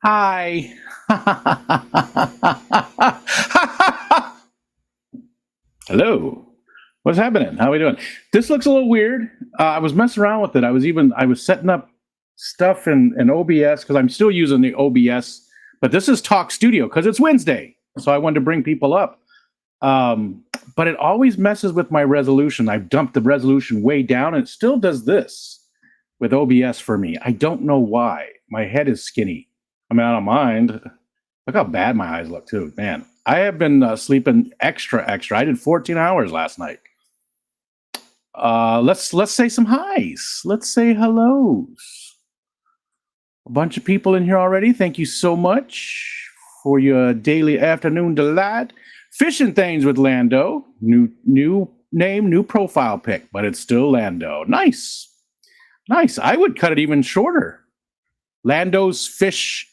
Hi. Hello. What's happening? How are we doing? This looks a little weird. I was messing around with it. I was setting up stuff in OBS because I'm still using the OBS, but this is Talk Studio because it's Wednesday. So I wanted to bring people up. Um, but it always messes with my resolution. I've dumped the resolution way down and it still does this with OBS for me. I don't know why. My head is skinny. I mean, I don't mind. Look how bad my eyes look, too. Man, I have been sleeping extra. I did 14 hours last night. Let's say some highs. Let's say hellos. A bunch of people in here already. Thank you so much for your daily afternoon delight. Fishing things with Lando. New name, new profile pic, but it's still Lando. Nice. I would cut it even shorter. Lando's Fish.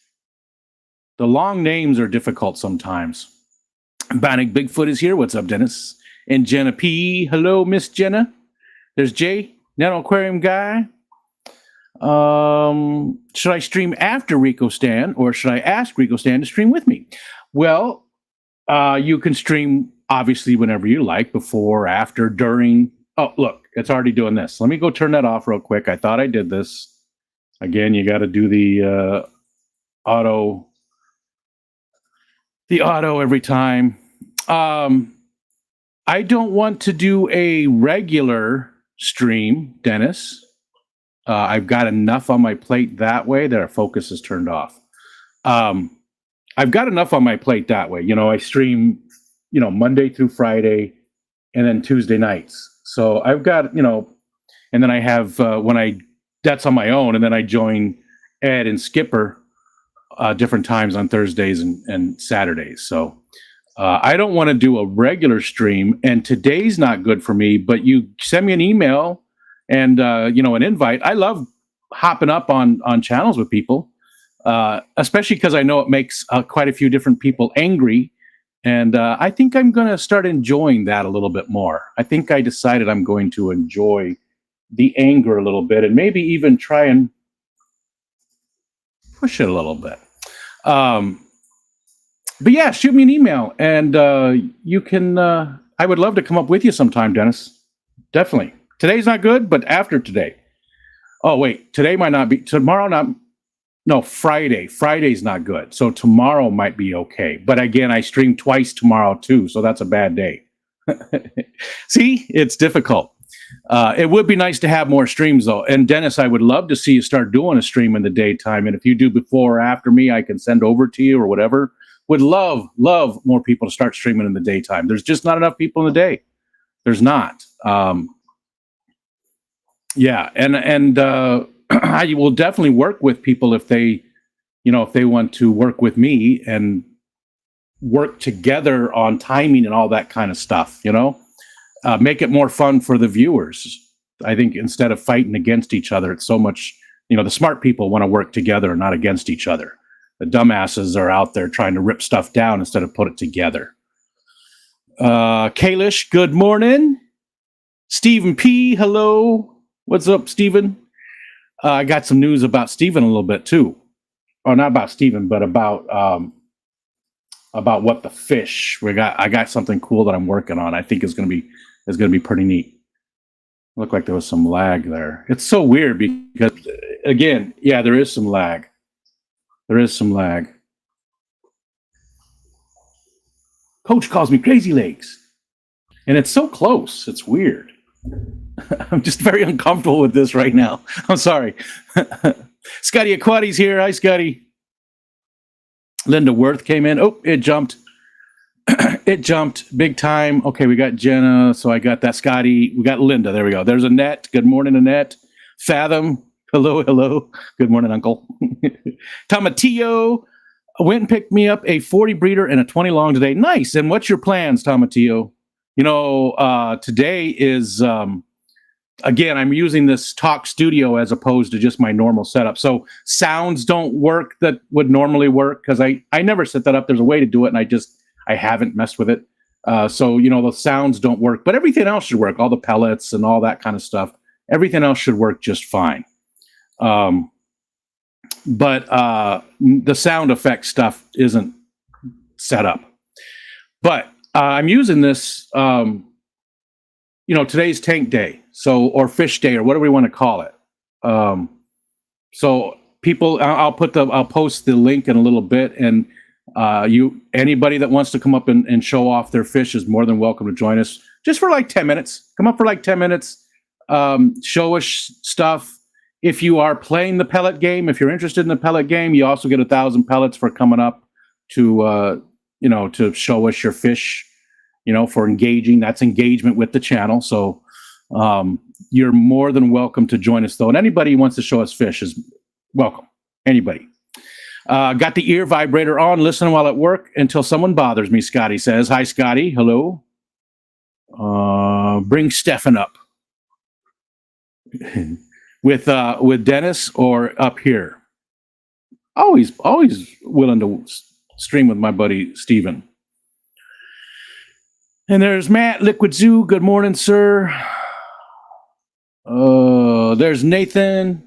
The long names are difficult sometimes. Bionic Bigfoot is here. What's up, Dennis? And Jenna P. Hello, Miss Jenna. There's Jay, Nano Aquarium guy. Should I stream after Rico Stan, or should I ask Rico Stan to stream with me? Well, you can stream obviously whenever you like, before, after, during. Oh, look, it's already doing this. Let me go turn that off real quick. I thought I did this. Again, you got to do the auto every time. I don't want to do a regular stream, Dennis. I've got enough on my plate that way that our focus is turned off. I've got enough on my plate that way. I stream, Monday through Friday and then Tuesday nights. So I've got, and then I have, that's on my own. And then I join Ed and Skipper different times on Thursdays and Saturdays. So I don't want to do a regular stream, and today's not good for me, but you send me an email and, an invite. I love hopping up on channels with people, especially because I know it makes quite a few different people angry. And I think I'm going to start enjoying that a little bit more. I think I decided I'm going to enjoy the anger a little bit and maybe even try and push it a little bit. But yeah, shoot me an email and you can, I would love to come up with you sometime, Dennis. Definitely. Today's not good, but after today. Oh, wait, today might not be, tomorrow not, no, Friday. Friday's not good. So tomorrow might be okay. But again, I stream twice tomorrow too, so that's a bad day. See, it's difficult. It would be nice to have more streams though. And Dennis, I would love to see you start doing a stream in the daytime. And if you do before or after me, I can send over to you or whatever. Would love more people to start streaming in the daytime. There's just not enough people in the day. There's not. Yeah, and I will definitely work with people if they want to work with me and work together on timing and all that kind of stuff. Make it more fun for the viewers. I think instead of fighting against each other, it's so much. The smart people want to work together and not against each other. The dumbasses are out there trying to rip stuff down instead of put it together. Kalish, good morning. Stephen P, hello. What's up, Stephen? I got some news about Stephen a little bit too. Or not about Stephen, but about what the fish. I got something cool that I'm working on. I think is gonna be pretty neat. Looked like there was some lag there. It's so weird because again, yeah, there is some lag. Coach calls me Crazy Legs. And it's so close. It's weird. I'm just very uncomfortable with this right now. I'm sorry. Scotty Aquati's here. Hi, Scotty. Linda Worth came in. Oh, it jumped. It jumped big time. Okay, we got Jenna. So I got that Scotty. We got Linda. There we go. There's Annette. Good morning, Annette. Fathom. Hello. Good morning, Uncle. Tomatillo went and picked me up a 40 breeder and a 20 long today. Nice. And what's your plans, Tomatillo? Today is, again, I'm using this Talk Studio as opposed to just my normal setup. So sounds don't work that would normally work because I never set that up. There's a way to do it, and I haven't messed with it. So the sounds don't work, but everything else should work. All the pellets and all that kind of stuff. Everything else should work just fine. but the sound effect stuff isn't set up. But I'm using this, today's tank day, or fish day, or whatever we want to call it. So people, I'll post the link in a little bit, and anybody that wants to come up and show off their fish is more than welcome to join us, just for like 10 minutes. Come up for like 10 minutes, show us stuff. If you are playing the pellet game, if you're interested in the pellet game, you also get 1,000 pellets for coming up to show us your fish, for engaging. That's engagement with the channel. So you're more than welcome to join us, though. And anybody who wants to show us fish is welcome. Anybody. Got the ear vibrator on, listening while at work until someone bothers me, Scotty says. Hi, Scotty. Hello. Bring Stefan up. with Dennis or up here. Always willing to stream with my buddy Steven. And there's Matt, Liquid Zoo. Good morning, sir. There's Nathan.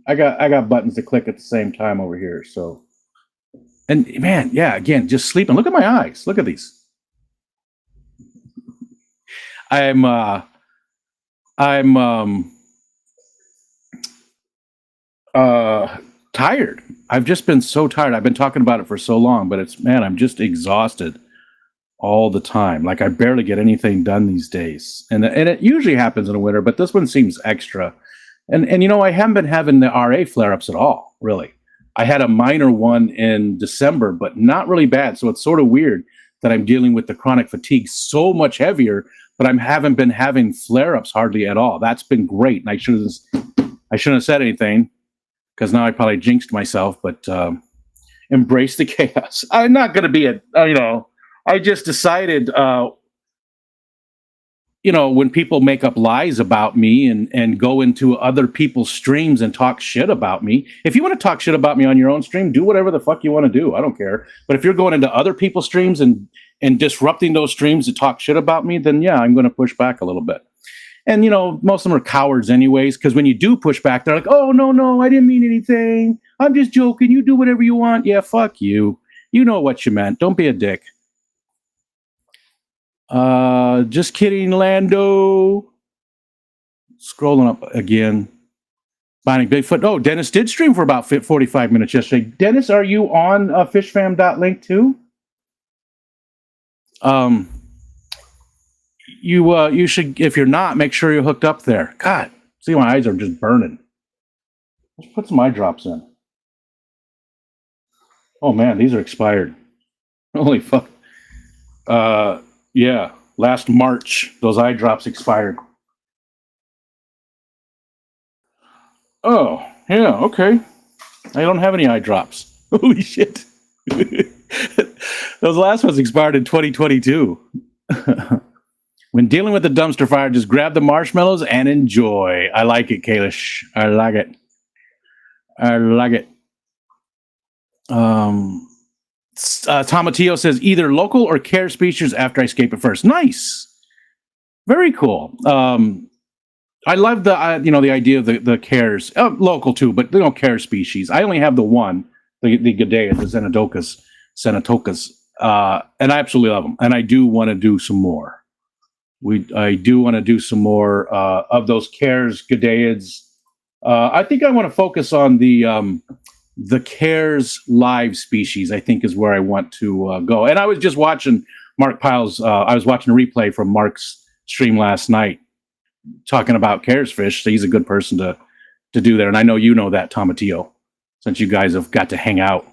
I got buttons to click at the same time over here. So, and man, yeah, again, just sleeping. Look at my eyes. Look at these. I'm tired. I've just been so tired. I've been talking about it for so long, but I'm just exhausted all the time. Like I barely get anything done these days. And it usually happens in the winter, but this one seems extra. And I haven't been having the RA flare-ups at all, really. I had a minor one in December, but not really bad. So it's sort of weird that I'm dealing with the chronic fatigue so much heavier, but I haven't been having flare-ups hardly at all. That's been great. And I shouldn't have said anything, because now I probably jinxed myself, but embrace the chaos. I'm not going to be I just decided, when people make up lies about me and go into other people's streams and talk shit about me, if you want to talk shit about me on your own stream, do whatever the fuck you want to do. I don't care. But if you're going into other people's streams and disrupting those streams to talk shit about me, then yeah, I'm going to push back a little bit. And, most of them are cowards anyways, because when you do push back, they're like, oh, no, I didn't mean anything. I'm just joking. You do whatever you want. Yeah, fuck you. You know what you meant. Don't be a dick. Just kidding, Lando. Scrolling up again. Finding Bigfoot. Oh, Dennis did stream for about 45 minutes yesterday. Dennis, are you on fishfam.link too? You should, if you're not, make sure you're hooked up there. God, see, my eyes are just burning. Let's put some eye drops in. Oh man, these are expired. Holy fuck. Yeah, last March, those eye drops expired. Oh, yeah, okay. I don't have any eye drops. Holy shit. Those last ones expired in 2022. When dealing with the dumpster fire, just grab the marshmallows and enjoy. I like it, Kalish. I like it. Tomatillo says either local or care species after I escape it first. Nice. Very cool. I love the idea of the cares. Local too, but care species. I only have the one, the Gadea, the Xenotocas. And I absolutely love them. And I do want to do some more. I do want to do some more of those cares, Gadeids. I think I want to focus on the cares live species. I think is where I want to go. And I was just watching Mark Pyle's. I was watching a replay from Mark's stream last night, talking about cares fish. So he's a good person to do there. And I know you know that, Tomatillo, since you guys have got to hang out.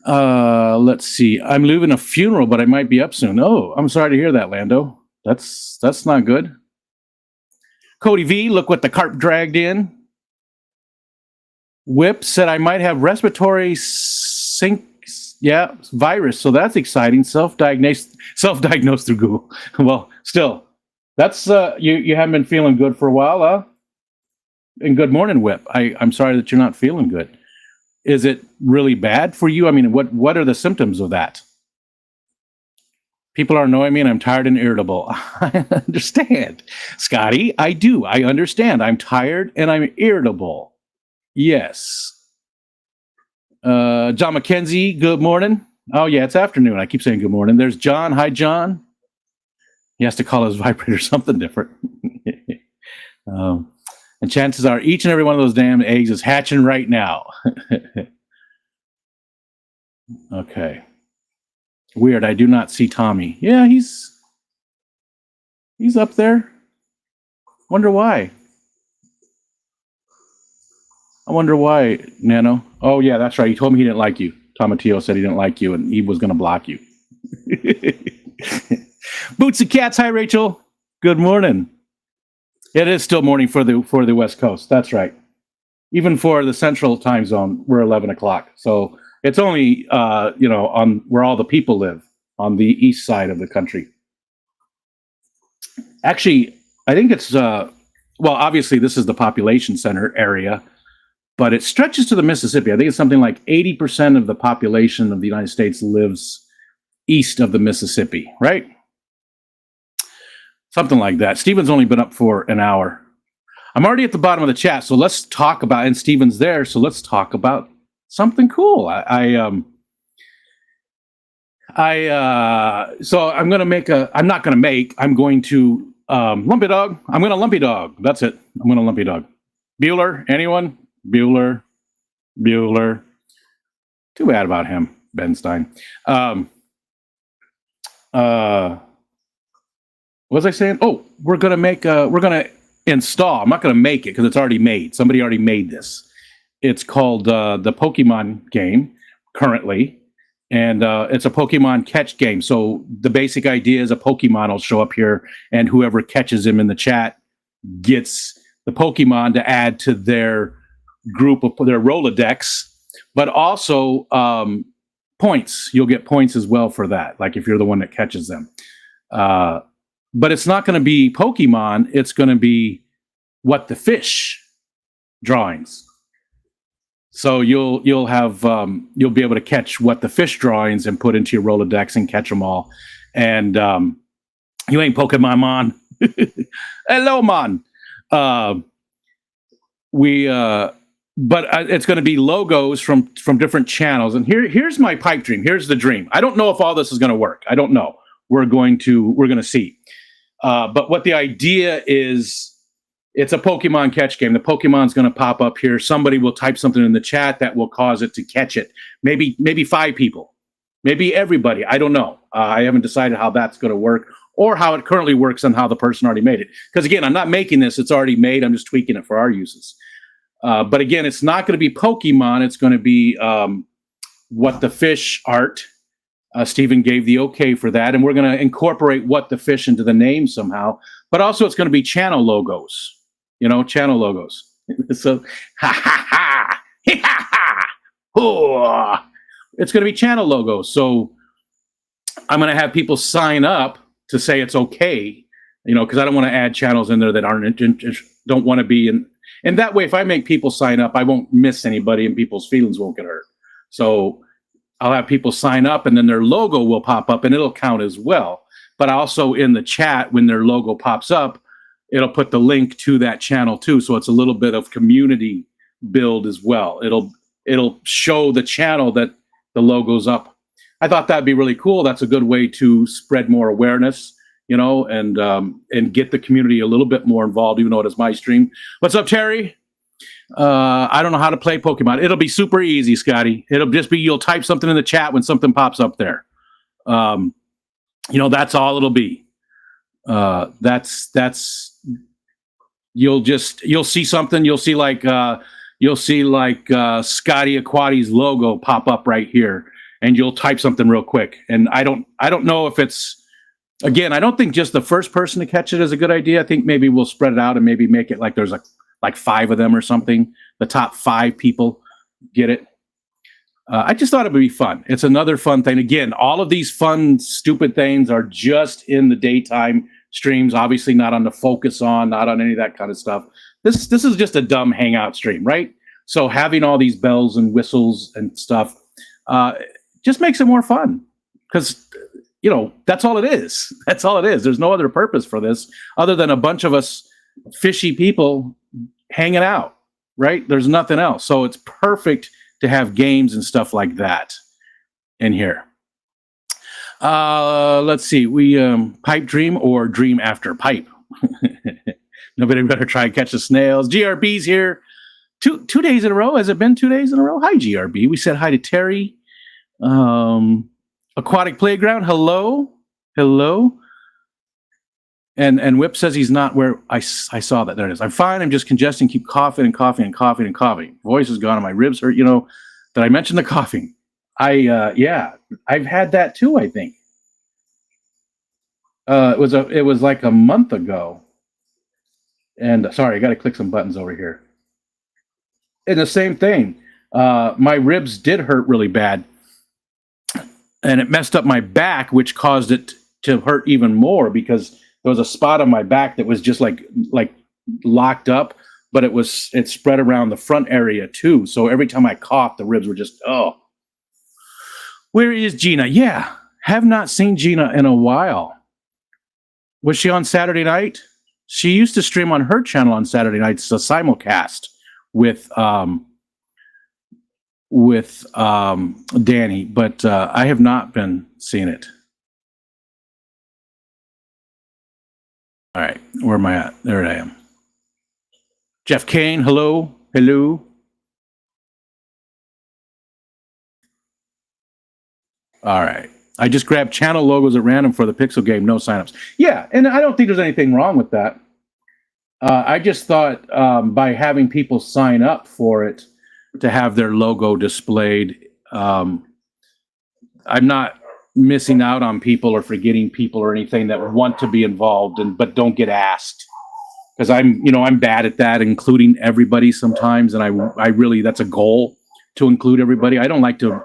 Let's see. I'm leaving a funeral, but I might be up soon. Oh, I'm sorry to hear that, Lando. That's not good. Cody V, look what the carp dragged in. Whip said I might have respiratory virus, so that's exciting. Self-diagnosed through Google. Well, still, that's you haven't been feeling good for a while, huh? And good morning, Whip. I'm sorry that you're not feeling good. Is it really bad for you? I mean, what are the symptoms of that? People are annoying me and I'm tired and irritable. I understand, Scotty. I do. I understand. I'm tired and I'm irritable. Yes. John McKenzie, good morning. Oh, yeah, it's afternoon. I keep saying good morning. There's John. Hi, John. He has to call his vibrator something different. And chances are each and every one of those damn eggs is hatching right now. Okay. Weird. I do not see Tommy. Yeah, he's up there. Wonder why. I wonder why, Nano. Oh, yeah, that's right. He told me he didn't like you. Tomatillo said he didn't like you and he was going to block you. Boots and Cats. Hi, Rachel. Good morning. It is still morning for the West Coast. That's right. Even for the Central Time Zone, we're 11 o'clock. So it's only on where all the people live on the east side of the country. Actually, I think it's obviously this is the population center area, but it stretches to the Mississippi. I think it's something like 80% of the population of the United States lives east of the Mississippi, right? Something like that. Steven's only been up for an hour. I'm already at the bottom of the chat, so let's talk about, and Steven's there, so let's talk about something cool. So I'm going to lumpy dog. I'm going to lumpy dog. That's it. I'm going to lumpy dog. Bueller, anyone? Bueller. Too bad about him, Ben Stein. What was I saying? Oh, we're going to install. I'm not going to make it because it's already made. Somebody already made this. It's called the Pokemon game currently. And it's a Pokemon catch game. So the basic idea is a Pokemon will show up here, and whoever catches him in the chat gets the Pokemon to add to their group of their Rolodex, but also points. You'll get points as well for that, like if you're the one that catches them. But it's not going to be Pokemon. It's going to be What the Fish drawings. So you'll be able to catch What the Fish drawings and put into your Rolodex and catch them all. And you ain't Pokemon, man. Hello, man. But it's going to be logos from different channels. And here's my pipe dream. Here's the dream. I don't know if all this is going to work. I don't know. We're going to see. But what the idea is, it's a Pokemon catch game. The Pokemon's going to pop up here. Somebody will type something in the chat that will cause it to catch it. Maybe 5 people, maybe everybody. I don't know. I haven't decided how that's going to work or how it currently works and how the person already made it. Because again, I'm not making this. It's already made. I'm just tweaking it for our uses. But again, it's not going to be Pokemon. It's going to be What the Fish art. Stephen gave the okay for that. And we're going to incorporate What the Fish into the name somehow. But also it's going to be channel logos. Channel logos. So, ha. Oh, it's going to be channel logos. So I'm going to have people sign up to say it's okay, because I don't want to add channels in there that don't want to be in. And that way, if I make people sign up, I won't miss anybody and people's feelings won't get hurt. So I'll have people sign up and then their logo will pop up and it'll count as well. But also in the chat, when their logo pops up, it'll put the link to that channel too. So it's a little bit of community build as well. It'll show the channel that the logo's up. I thought that'd be really cool. That's a good way to spread more awareness, and get the community a little bit more involved, even though it is my stream. What's up, Terry? I don't know how to play Pokemon. It'll be super easy, Scotty. It'll just be, you'll type something in the chat when something pops up there. That's all it'll be. You'll see something. You'll see like Scotty Aquati's logo pop up right here, and you'll type something real quick. And I don't know if it's, again, I don't think just the first person to catch it is a good idea. I think maybe we'll spread it out and maybe make it like there's like 5 of them or something. The top 5 people get it. I just thought it would be fun. It's another fun thing. Again, all of these fun, stupid things are just in the daytime streams, obviously not on the focus on, not on any of that kind of stuff. This is just a dumb hangout stream, right? So having all these bells and whistles and stuff just makes it more fun because, that's all it is. That's all it is. There's no other purpose for this other than a bunch of us fishy people hanging out. right? There's nothing else. So it's perfect to have games and stuff like that in here. Let's see. We pipe dream or dream after pipe. Nobody better try and catch the snails. GRB's here. Two days in a row. Has it been 2 days in a row? Hi, GRB. We said hi to Terry. Aquatic Playground. Hello. And Whip says he's not where I saw that. There it is. I'm fine. I'm just congesting. Keep coughing and coughing and coughing and coughing. Voice is gone and my ribs hurt. You know, did I mention the coughing? Yeah, I've had that too, I think. It was like a month ago. And sorry, I got to click some buttons over here. And the same thing. My ribs did hurt really bad. And it messed up my back, which caused it to hurt even more because there was a spot on my back that was just like locked up, but it spread around the front area too. So every time I coughed, the ribs were just, oh. Where is Gina? Yeah, have not seen Gina in a while. Was she on Saturday night? She used to stream on her channel on Saturday nights, a simulcast with Danny, but I have not been seeing it. All right, where am I at? There I am. Jeff Kane, hello. All right. I just grabbed channel logos at random for the Pixel game, no signups. Yeah, and I don't think there's anything wrong with that. I just thought by having people sign up for it to have their logo displayed, I'm not missing out on people or forgetting people or anything that want to be involved but don't get asked. Because I'm bad at that, including everybody sometimes, and I really, that's a goal to include everybody. I don't like to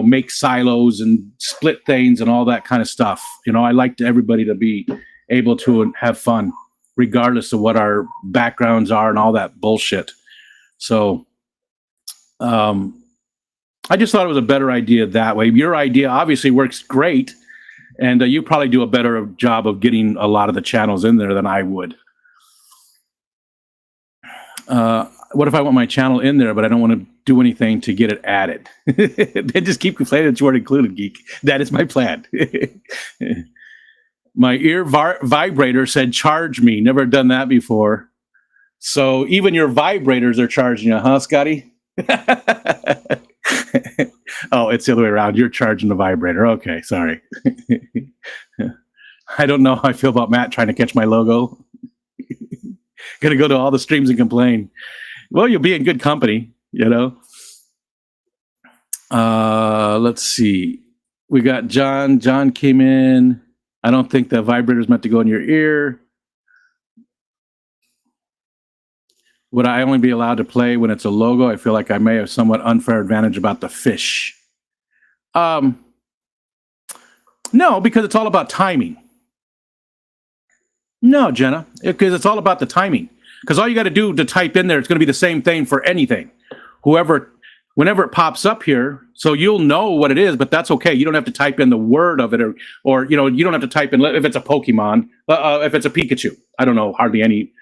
make silos and split things and all that kind of stuff. I like everybody to be able to have fun, regardless of what our backgrounds are and all that bullshit. So, I just thought it was a better idea that way. Your idea obviously works great, and you probably do a better job of getting a lot of the channels in there than I would. What if I want my channel in there, but I don't want to do anything to get it added? Then just keep complaining that you weren't included, geek. That is my plan. My ear vibrator said, charge me. Never done that before. So even your vibrators are charging you, huh, Scotty? Oh, it's the other way around. You're charging the vibrator. Okay, sorry. I don't know how I feel about Matt trying to catch my logo. Gonna go to all the streams and complain. Well, you'll be in good company, Let's see. We got John. John came in. I don't think the vibrator's meant to go in your ear. Would I only be allowed to play when it's a logo? I feel like I may have somewhat unfair advantage about the fish. No, because it's all about timing. No, Jenna, because it's all about the timing. Because all you got to do to type in there, it's going to be the same thing for anything. Whenever it pops up here, so you'll know what it is, but that's okay. You don't have to type in the word of it, or you don't have to type in if it's a Pokemon, if it's a Pikachu. I don't know hardly any.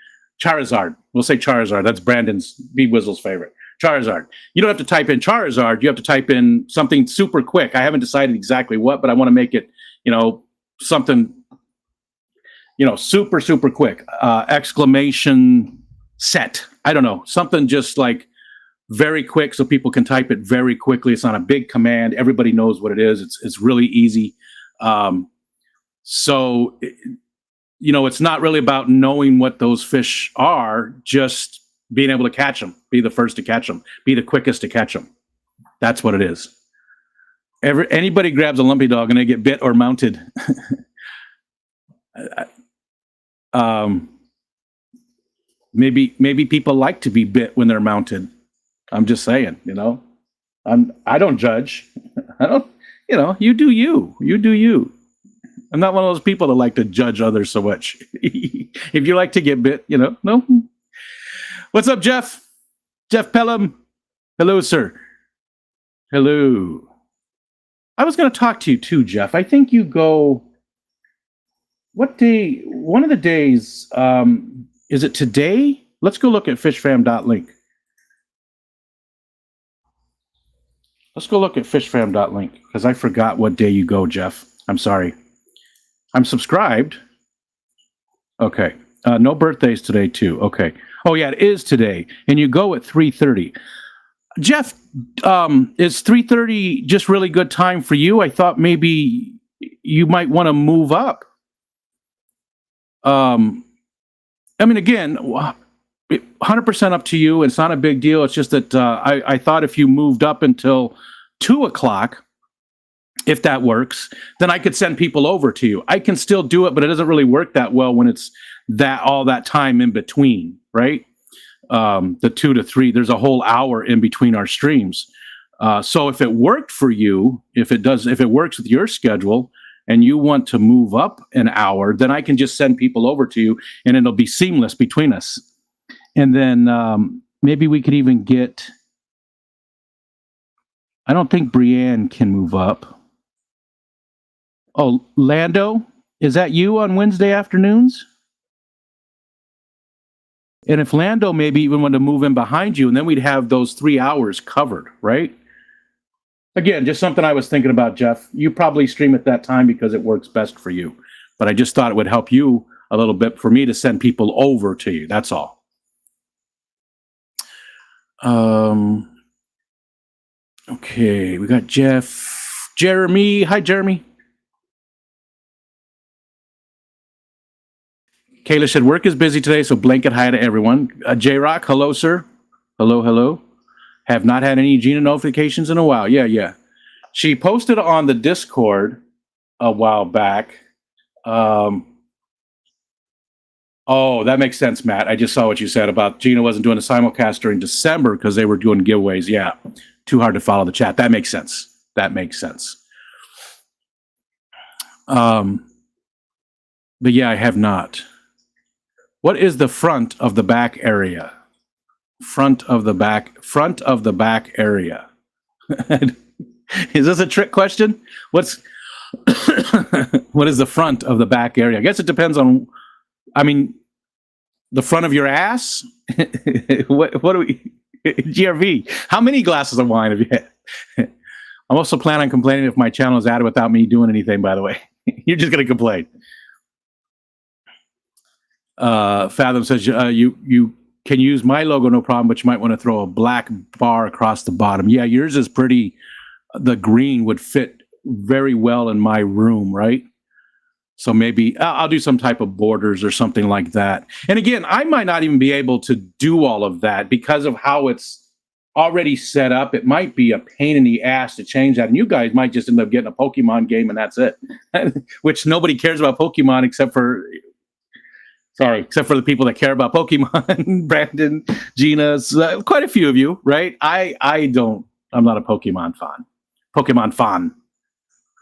Charizard. We'll say Charizard. That's Brandon's B-Wizzle's favorite. Charizard. You don't have to type in Charizard. You have to type in something super quick. I haven't decided exactly what, but I want to make it, something, super, super quick. Exclamation set. I don't know. Something just like very quick so people can type it very quickly. It's not a big command. Everybody knows what it is. It's really easy. It's not really about knowing what those fish are, just being able to catch them, be the first to catch them, be the quickest to catch them. That's what it is. Anybody grabs a lumpy dog and they get bit or mounted. Maybe people like to be bit when they're mounted. I'm just saying, I don't judge. I don't, you do you. You do you. I'm not one of those people that like to judge others so much. If you like to get bit, no. What's up, Jeff? Jeff Pelham. Hello, sir. Hello. I was going to talk to you too, Jeff. I think you go. What day? One of the days. Is it today? Let's go look at fishfam.link. Let's go look at fishfam.link because I forgot what day you go, Jeff. I'm sorry. I'm subscribed. Okay. No birthdays today, too. Okay. Oh, yeah, it is today. And you go at 3:30. Jeff, is 3:30 just really good time for you? I thought maybe you might want to move up. I mean, again, 100% up to you. It's not a big deal. It's just that I thought if you moved up until 2 o'clock, if that works, then I could send people over to you. I can still do it, but it doesn't really work that well when it's all that time in between, right? The 2 to 3, there's a whole hour in between our streams. So if it worked for you, if it works with your schedule and you want to move up an hour, then I can just send people over to you and it'll be seamless between us. And then maybe we could even get, I don't think Brienne can move up. Oh, Lando, is that you on Wednesday afternoons? And if Lando maybe even wanted to move in behind you, and then we'd have those 3 hours covered, right? Again, just something I was thinking about, Jeff. You probably stream at that time because it works best for you. But I just thought it would help you a little bit for me to send people over to you. That's all. Okay, we got Jeff. Jeremy. Hi, Jeremy. Kayla said, work is busy today, so blanket hi to everyone. J-Rock, hello, sir. Hello, hello. Have not had any Gina notifications in a while. Yeah. She posted on the Discord a while back. Oh, that makes sense, Matt. I just saw what you said about Gina wasn't doing a simulcast during December because they were doing giveaways. Yeah, too hard to follow the chat. That makes sense. But yeah, I have not. What is the front of the back area? Front of the back area. Is this a trick question? What is the front of the back area? I guess it depends on, the front of your ass? what do we, GRV, how many glasses of wine have you had? I'm also planning on complaining if my channel is added without me doing anything, by the way. You're just going to complain. Fathom says you can use my logo, no problem, but you might want to throw a black bar across the bottom. Yeah, yours is pretty, the green would fit very well in my room, right? So maybe I'll do some type of borders or something like that. And again, I might not even be able to do all of that because of how it's already set up. It might be a pain in the ass to change that. And you guys might just end up getting a Pokemon game and that's it, which nobody cares about Pokemon except for the people that care about Pokemon. Brandon, Gina, quite a few of you, right? I'm not a Pokemon fan.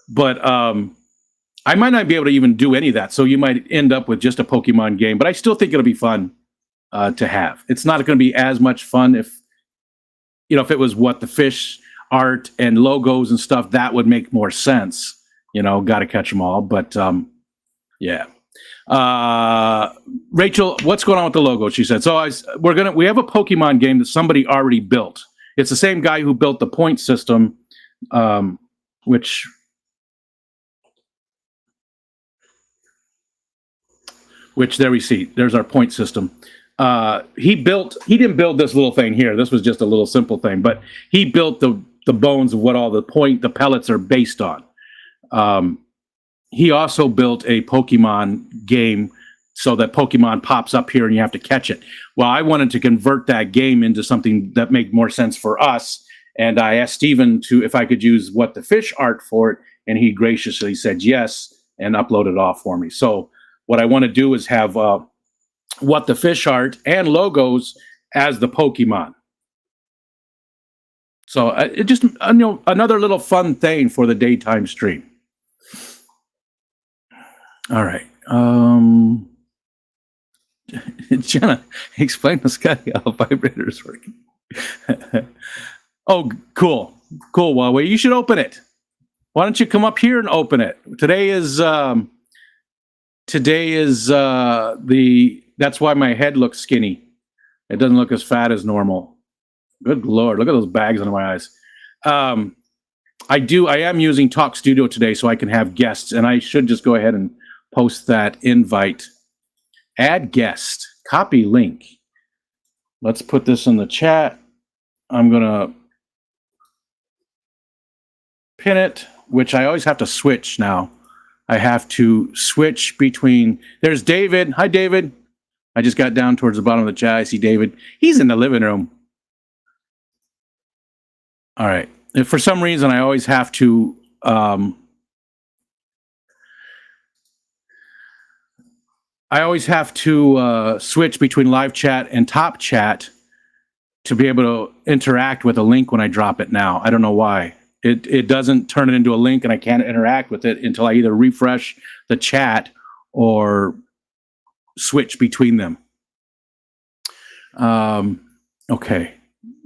But I might not be able to even do any of that. So you might end up with just a Pokemon game, but I still think it'll be fun to have. It's not going to be as much fun if it was what the fish art and logos and stuff, that would make more sense. Got to catch them all. But yeah. Rachel, what's going on with the logo? She said. So we have a Pokemon game that somebody already built. It's the same guy who built the point system, which there we see. There's our point system. He didn't build this little thing here. This was just a little simple thing, but he built the bones of what all the pellets are based on. He also built a Pokemon game so that Pokemon pops up here and you have to catch it. Well, I wanted to convert that game into something that made more sense for us. And I asked Steven if I could use What the Fish art for it. And he graciously said yes and uploaded it off for me. So what I want to do is have What the Fish art and logos as the Pokemon. So it just another little fun thing for the daytime stream. All right. Jenna, explain to Scotty how vibrators work. Oh, cool. Huawei, you should open it. Why don't you come up here and open it? Today is that's why my head looks skinny. It doesn't look as fat as normal. Good Lord, look at those bags under my eyes. I am using Talk Studio today so I can have guests, and I should just go ahead and post that invite. Add guest, copy link. Let's put this in the chat. I'm going to pin it, which I always have to switch now. I have to switch between, there's David. Hi, David. I just got down towards the bottom of the chat. I see David. He's in the living room. All right. If for some reason I always have to switch between live chat and top chat to be able to interact with a link when I drop it now. I don't know why. It doesn't turn it into a link, and I can't interact with it until I either refresh the chat or switch between them. Okay.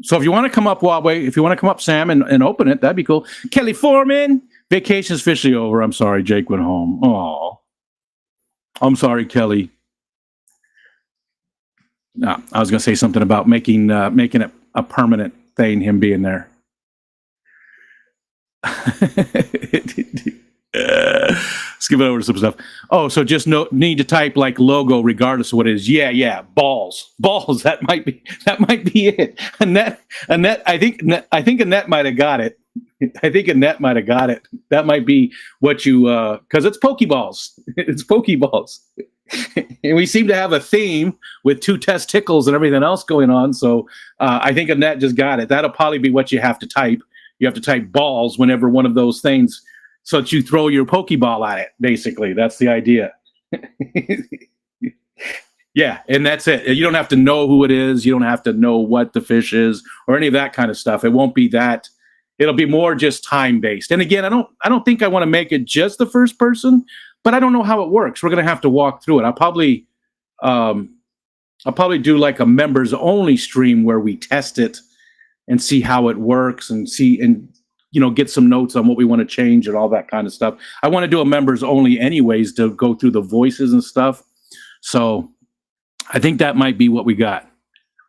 So if you want to come up, Huawei, if you want to come up, Sam, and open it, that'd be cool. Kelly Foreman, vacation's officially over. I'm sorry, Jake went home. Oh, I'm sorry, Kelly. No, I was going to say something about making it a permanent thing, him being there. Skip it over to some stuff. Oh, so just need to type like logo regardless of what it is. Yeah, balls. That might be it. Annette, I think Annette might have got it. That might be what you because it's Pokeballs. It's Pokeballs. And we seem to have a theme with 2 testicles and everything else going on. So I think Annette just got it. That'll probably be what you have to type. You have to type balls whenever one of those things, so that you throw your Pokeball at it. Basically, that's the idea. Yeah, and that's it. You don't have to know who it is. You don't have to know what the fish is or any of that kind of stuff. It won't be that. It'll be more just time based. And again, I don't think I want to make it just the first person, but I don't know how it works. We're going to have to walk through it. I'll probably do like a members only stream where we test it and see how it works and get some notes on what we want to change and all that kind of stuff. I want to do a members only anyways to go through the voices and stuff. So I think that might be what we got.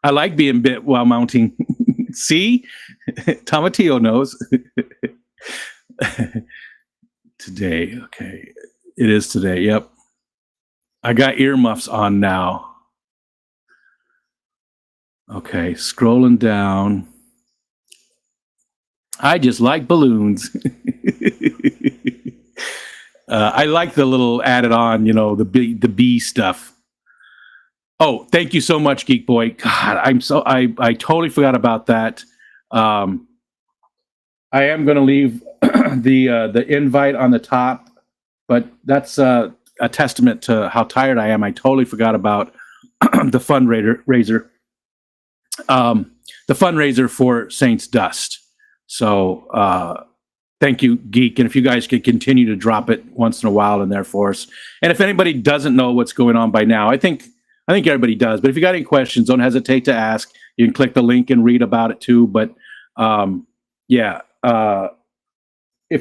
I like being bit while mounting. See? Tomatillo knows. Today. Okay. It is today. Yep. I got earmuffs on now. Okay. Scrolling down. I just like balloons. I like the little added on, the bee stuff. Oh, thank you so much, Geek Boy. God, I totally forgot about that. I am going to leave the invite on the top, but that's a testament to how tired I am. I totally forgot about the fundraiser. The fundraiser for Saints Dust. So thank you, Geek. And if you guys could continue to drop it once in a while in there for us. And if anybody doesn't know what's going on by now, I think everybody does. But if you got any questions, don't hesitate to ask. You can click the link and read about it too. But if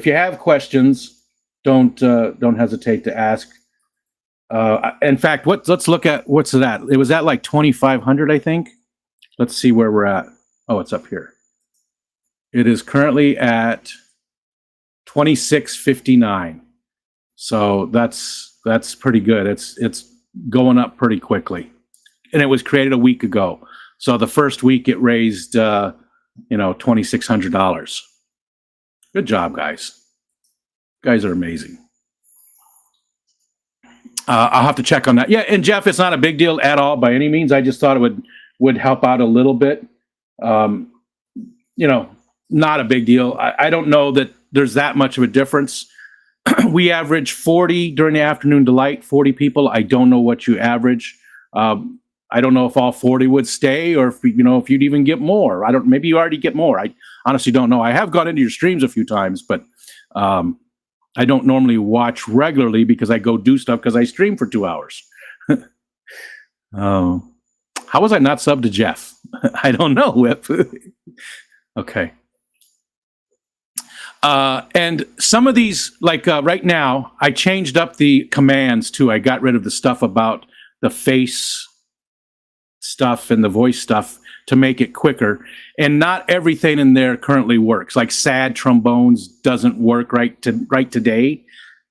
you have questions, don't hesitate to ask. In fact, let's look at what's that. It was at like 2,500, I think. Let's see where we're at. Oh, it's up here. It is currently at 2659. So that's pretty good. It's going up pretty quickly. And it was created a week ago. So the first week it raised $2,600. Good job, guys. You guys are amazing. I'll have to check on that. Yeah, and Jeff, it's not a big deal at all by any means. I just thought it would help out a little bit. Not a big deal. I don't know that there's that much of a difference. We average 40 during the afternoon delight, 40 people. I don't know what you average. I don't know if all 40 would stay or if you'd even get more. Maybe you already get more. I honestly don't know. I have gone into your streams a few times, but I don't normally watch regularly because I go do stuff because I stream for 2 hours. How was I not subbed to Jeff? I don't know, Whip. Okay. And some of these, like right now, I changed up the commands too. I got rid of the stuff about the face stuff and the voice stuff to make it quicker. And not everything in there currently works. Like sad trombones doesn't work right today,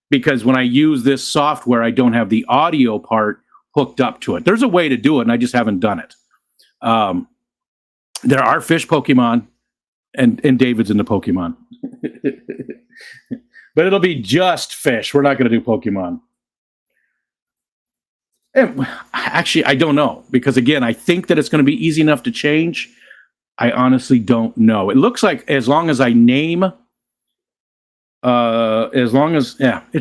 because when I use this software, I don't have the audio part hooked up to it. There's a way to do it, and I just haven't done it. There are fish Pokemon, and David's into Pokemon. But it'll be just fish. We're not going to do Pokemon. And actually, I don't know, because again, I think that it's going to be easy enough to change. I honestly don't know. It looks like as long as I name, it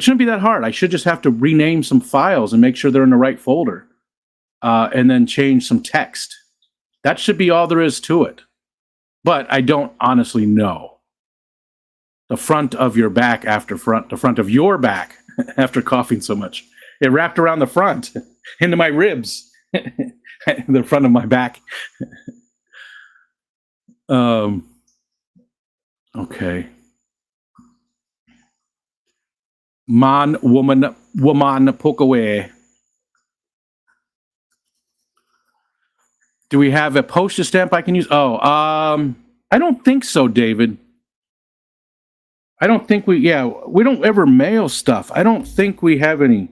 shouldn't be that hard. I should just have to rename some files and make sure they're in the right folder, and then change some text. That should be all there is to it. But I don't honestly know. The front of your back the front of your back after coughing so much. It wrapped around the front into my ribs, the front of my back. Okay. Woman, poke away. Do we have a postage stamp I can use? I don't think so, David. I don't think we don't ever mail stuff. I don't think we have any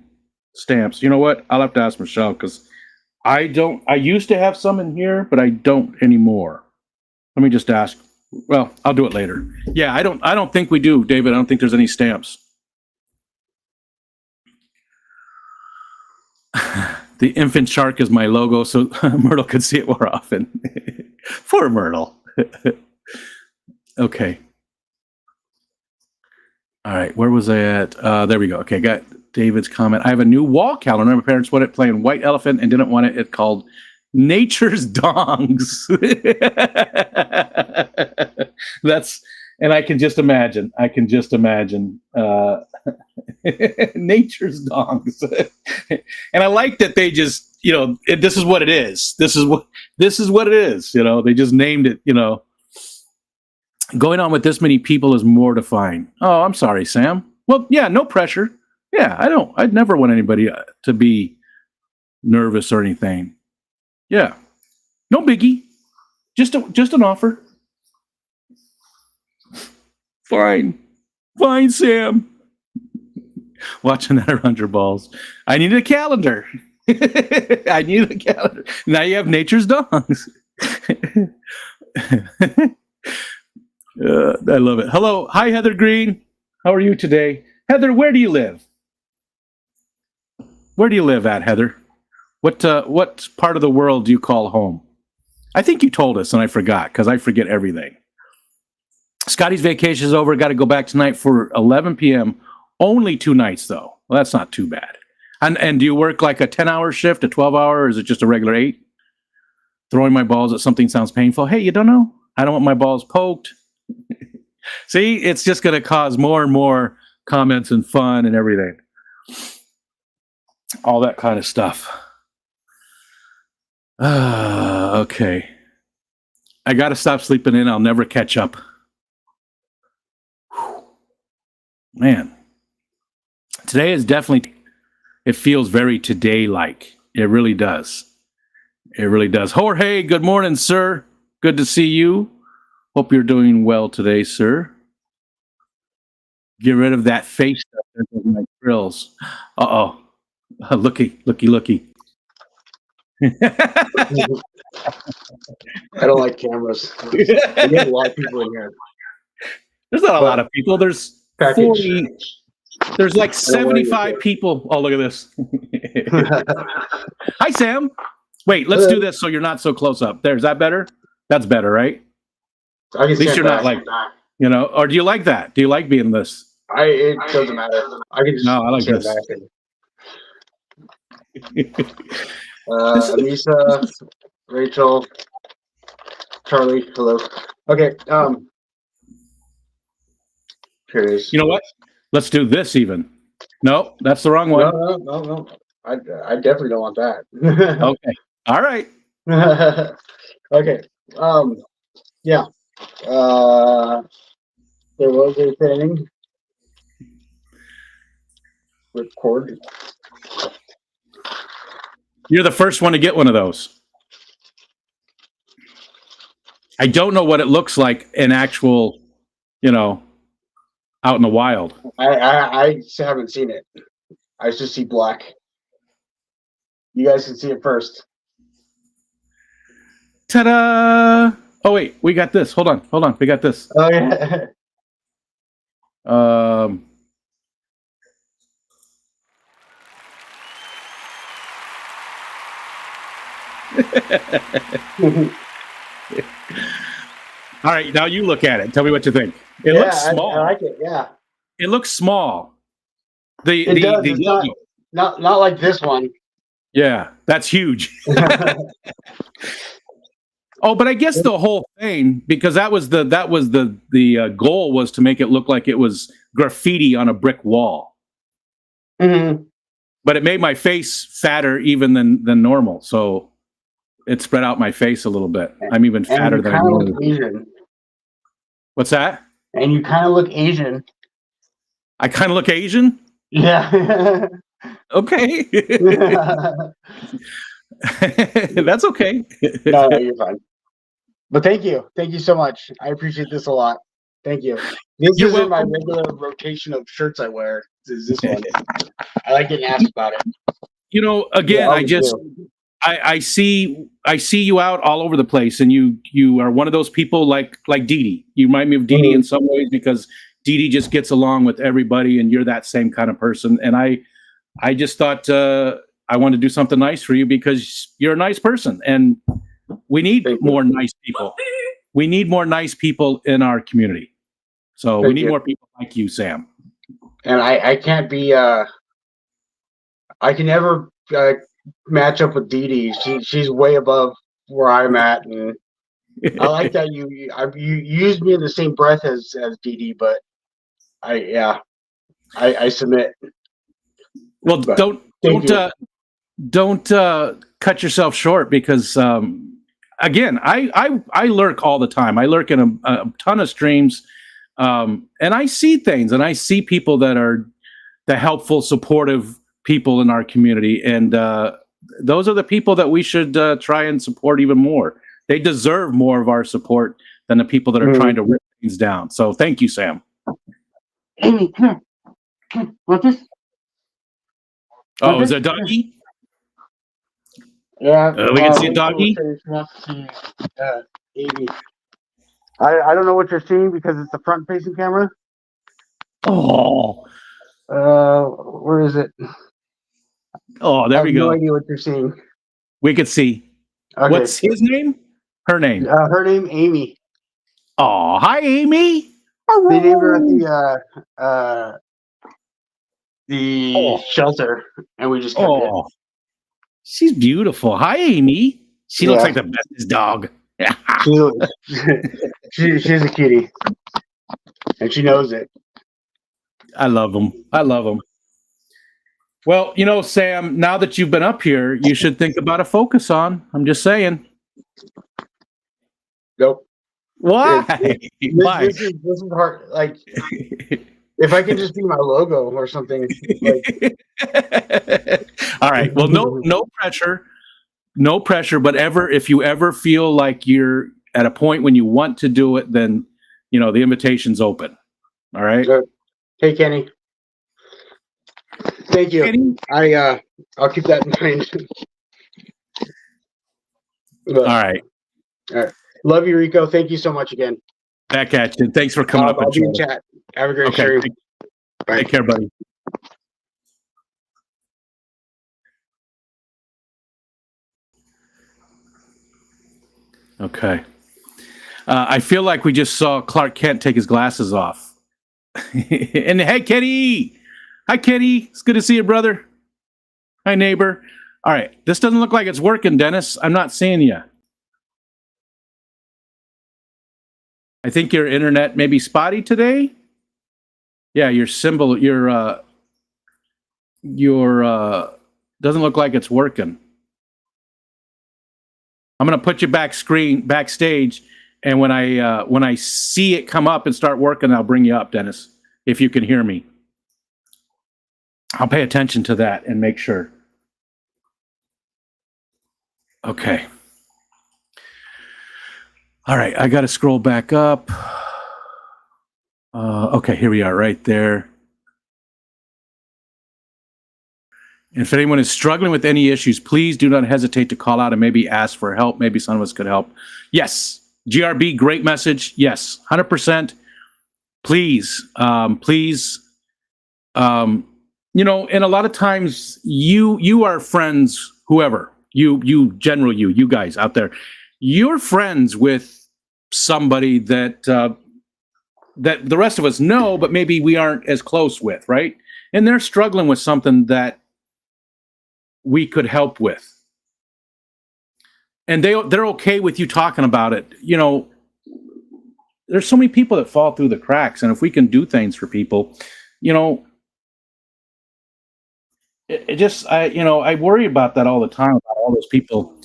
stamps. You know what? I'll have to ask Michelle, because I used to have some in here, but I don't anymore. Let me just ask. Well, I'll do it later. Yeah, I don't think we do, David. I don't think there's any stamps. The infant shark is my logo, so Myrtle could see it more often. Poor Myrtle. Okay. All right, where was I at? There we go. Okay, got David's comment. I have a new wall calendar. My parents wanted it playing White Elephant and didn't want it called Nature's Dongs. And I can just imagine. Nature's Dongs. And I like that they just, this is what it is. This is what it is. They just named it, Going on with this many people is mortifying. Oh, I'm sorry, Sam. Well, yeah, no pressure. Yeah, I'd never want anybody to be nervous or anything. Yeah, no biggie. Just an offer. Fine, Sam. Watching that around your balls. I need a calendar. Now you have Nature's Dongs. I love it. Hello. Hi, Heather Green. How are you today? Heather, where do you live? Where do you live at, Heather? What part of the world do you call home? I think you told us, and I forgot, because I forget everything. Scotty's vacation is over. Got to go back tonight for 11 p.m. Only 2 nights, though. Well, that's not too bad. And do you work like a 10-hour shift, a 12-hour, or is it just a regular 8? Throwing my balls at something sounds painful. Hey, you don't know? I don't want my balls poked. See, it's just going to cause more and more comments and fun and everything. All that kind of stuff. Okay. I got to stop sleeping in. I'll never catch up. Whew. Man. Today is definitely, it feels very today-like. It really does. It really does. Jorge, good morning, sir. Good to see you. Hope you're doing well today, sir. Get rid of that face stuff that doesn't make thrills. Uh-oh. Looky. I don't like cameras. We have a lot of people in here. There's not a lot of people. There's 40. There's like 75 people. Oh, look at this. Hi, Sam. Wait, let's do this so you're not so close up. There, is that better? That's better, right? At least you're not like, or do you like that? Do you like being this? It doesn't matter. I can just I like this. Lisa, Rachel, Charlie, hello. Okay. Curious. You know what? Let's do this even. No, that's the wrong one. No. I definitely don't want that. Okay. All right. Okay. Yeah. There was a thing. Record. You're the first one to get one of those. I don't know what it looks like in actual, out in the wild. I haven't seen it. I just see black. You guys can see it first. Ta-da! Oh wait, we got this. Hold on. We got this. Oh yeah. Um, all right, now you look at it. Tell me what you think. It looks small. I like it. Yeah, it looks small. it does. It's not like this one. Yeah, that's huge. Oh, but I guess the whole thing, because that was the goal, was to make it look like it was graffiti on a brick wall. Mm-hmm. But it made my face fatter even than normal, so it spread out my face a little bit. I'm even fatter than I look Asian. What's that? And you kind of look Asian. I kind of look Asian? Yeah. Okay. That's okay. No, you're fine. But thank you so much. I appreciate this a lot. Thank you. This isn't my regular rotation of shirts I wear. Is this one? I like getting asked about it. Again, I see you out all over the place, and you are one of those people like Dee Dee. You remind me of Dee Dee in some ways, because Dee Dee just gets along with everybody, and you're that same kind of person. And I just thought I wanted to do something nice for you because you're a nice person, and we need more nice people. We need more nice people in our community. So we need more people like you, Sam. And I can't be. I can never match up with Dee Dee. She's way above where I'm at, and I like that you used me in the same breath as Dee Dee, but I submit. Well, but don't cut yourself short, because again, I lurk all the time. I lurk in a ton of streams, and I see things, and I see people that are the helpful, supportive people in our community, and those are the people that we should try and support even more. They deserve more of our support than the people that are trying to rip things down. So thank you, Sam. Amy, come here. Want this? Oh, is it a doggy? Yeah. We can see a doggy? Amy. I don't know what you're seeing because it's a front-facing camera. Oh. Where is it? Oh, there we go. I have no idea what you're seeing. We could see. Okay. What's his name? Her name? Her name, Amy. Oh, hi, Amy. They named her at the shelter, and we just kept it. She's beautiful. Hi, Amy. She looks like the bestest dog. she's a kitty, and she knows it. I love them. Well, Sam, now that you've been up here, you should think about a focus on. I'm just saying. Nope. Why? Why? This is hard. Like, if I can just be my logo or something. Like. All right. Well, no pressure. No pressure. But if you ever feel like you're at a point when you want to do it, then the invitation's open. All right. Hey, Kenny. Thank you. Kenny? I'll keep that in mind. All right. Love you, Rico. Thank you so much again. Back at you. Thanks for coming up. I'll be in chat. Have a great stream. Bye. Take care, buddy. Okay. I feel like we just saw Clark Kent take his glasses off. And hey, Kenny. Hi, Kenny. It's good to see you, brother. Hi, neighbor. All right. This doesn't look like it's working, Dennis. I'm not seeing you. I think your internet may be spotty today. Yeah, your symbol, your doesn't look like it's working. I'm gonna put you backstage, and when I see it come up and start working, I'll bring you up, Dennis, if you can hear me. I'll pay attention to that and make sure. Okay. All right, I got to scroll back up. Okay, here we are right there. If anyone is struggling with any issues, please do not hesitate to call out and maybe ask for help. Maybe some of us could help. Yes, GRB, great message. Yes, 100%. Please, please. You know, and a lot of times you are friends, whoever, you guys out there, you're friends with somebody that that the rest of us know, but maybe we aren't as close with, right? And they're struggling with something that we could help with. And they're okay with you talking about it. You know, there's so many people that fall through the cracks, and if we can do things for people, you know, I worry about that all the time, about all those people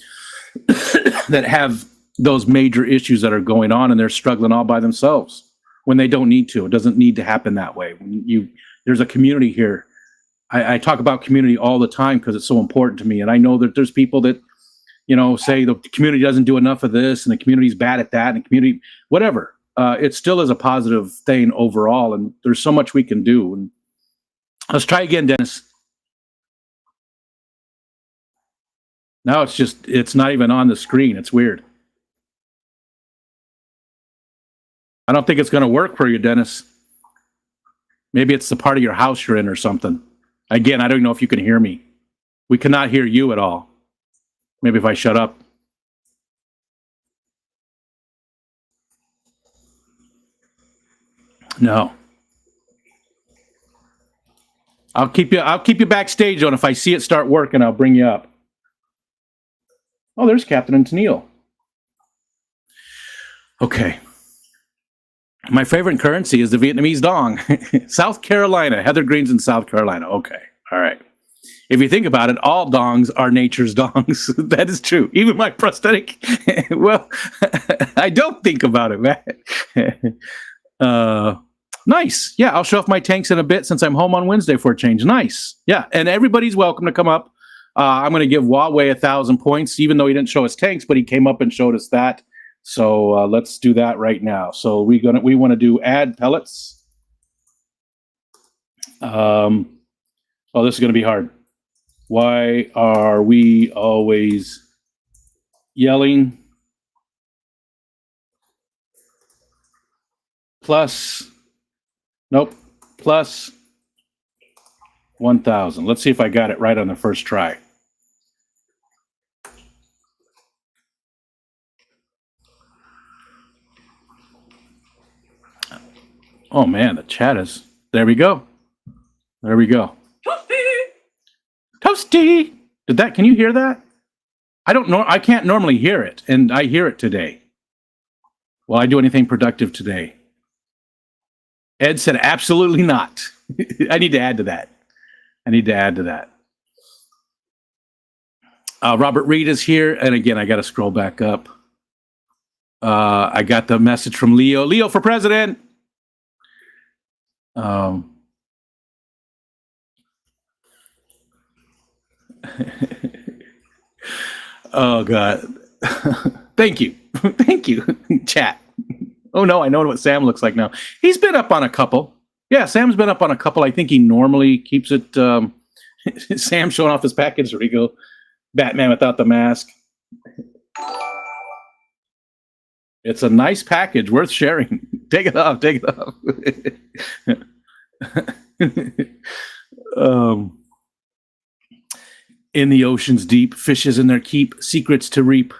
that have those major issues that are going on and they're struggling all by themselves when they don't need to. It doesn't need to happen that way. There's a community here. I talk about community all the time because it's so important to me. And I know that there's people that, you know, say the community doesn't do enough of this and the community's bad at that and the community, whatever. It still is a positive thing overall. And there's so much we can do. And let's try again, Dennis. Now it's not even on the screen. It's weird. I don't think it's going to work for you, Dennis. Maybe it's the part of your house you're in or something. Again, I don't know if you can hear me. We cannot hear you at all. Maybe if I shut up. No. I'll keep you backstage on. If I see it start working, I'll bring you up. Oh, there's Captain and Tennille. Okay. My favorite currency is the Vietnamese dong. South Carolina. Heather Green's in South Carolina. Okay. All right. If you think about it, all dongs are nature's dongs. That is true. Even my prosthetic. Well, I don't think about it, man. Nice. Yeah, I'll show off my tanks in a bit since I'm home on Wednesday for a change. Nice. Yeah, and everybody's welcome to come up. I'm going to give Huawei 1,000 points, even though he didn't show us tanks, but he came up and showed us that. So let's do that right now. So we want to do add pellets. Oh, this is going to be hard. Why are we always yelling? Plus, nope, plus 1,000. Let's see if I got it right on the first try. Oh man, the chat is, there we go. There we go. Toasty! Can you hear that? I can't normally hear it, and I hear it today. Will I do anything productive today? Ed said, absolutely not. I need to add to that. Robert Reed is here, and again, I got to scroll back up. I got the message from Leo. Leo for president! Oh God. Thank you. Thank you, chat. Oh no, I know what Sam looks like now. He's been up on a couple. Yeah, Sam's been up on a couple. I think he normally keeps it. Sam showing off his package. There we go. Batman without the mask. It's a nice package, worth sharing. Take it off. In the ocean's deep, fishes in their keep, secrets to reap.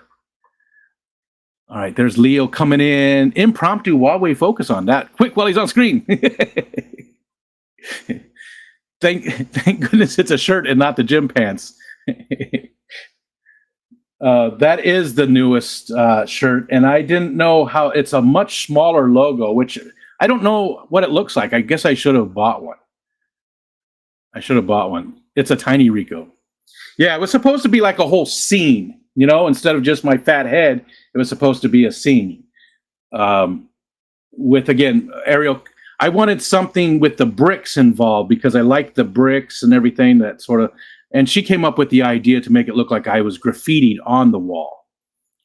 All right, there's Leo coming in. Impromptu Huawei focus on that. Quick while he's on screen. Thank goodness it's a shirt and not the gym pants. That is the newest shirt, and I didn't know how. It's a much smaller logo, which I don't know what it looks like. I guess I should have bought one. It's a tiny Rico. Yeah, it was supposed to be like a whole scene, you know, instead of just my fat head. It was supposed to be a scene with, again, Ariel. I wanted something with the bricks involved because I like the bricks and everything that sort of. And she came up with the idea to make it look like I was graffitied on the wall.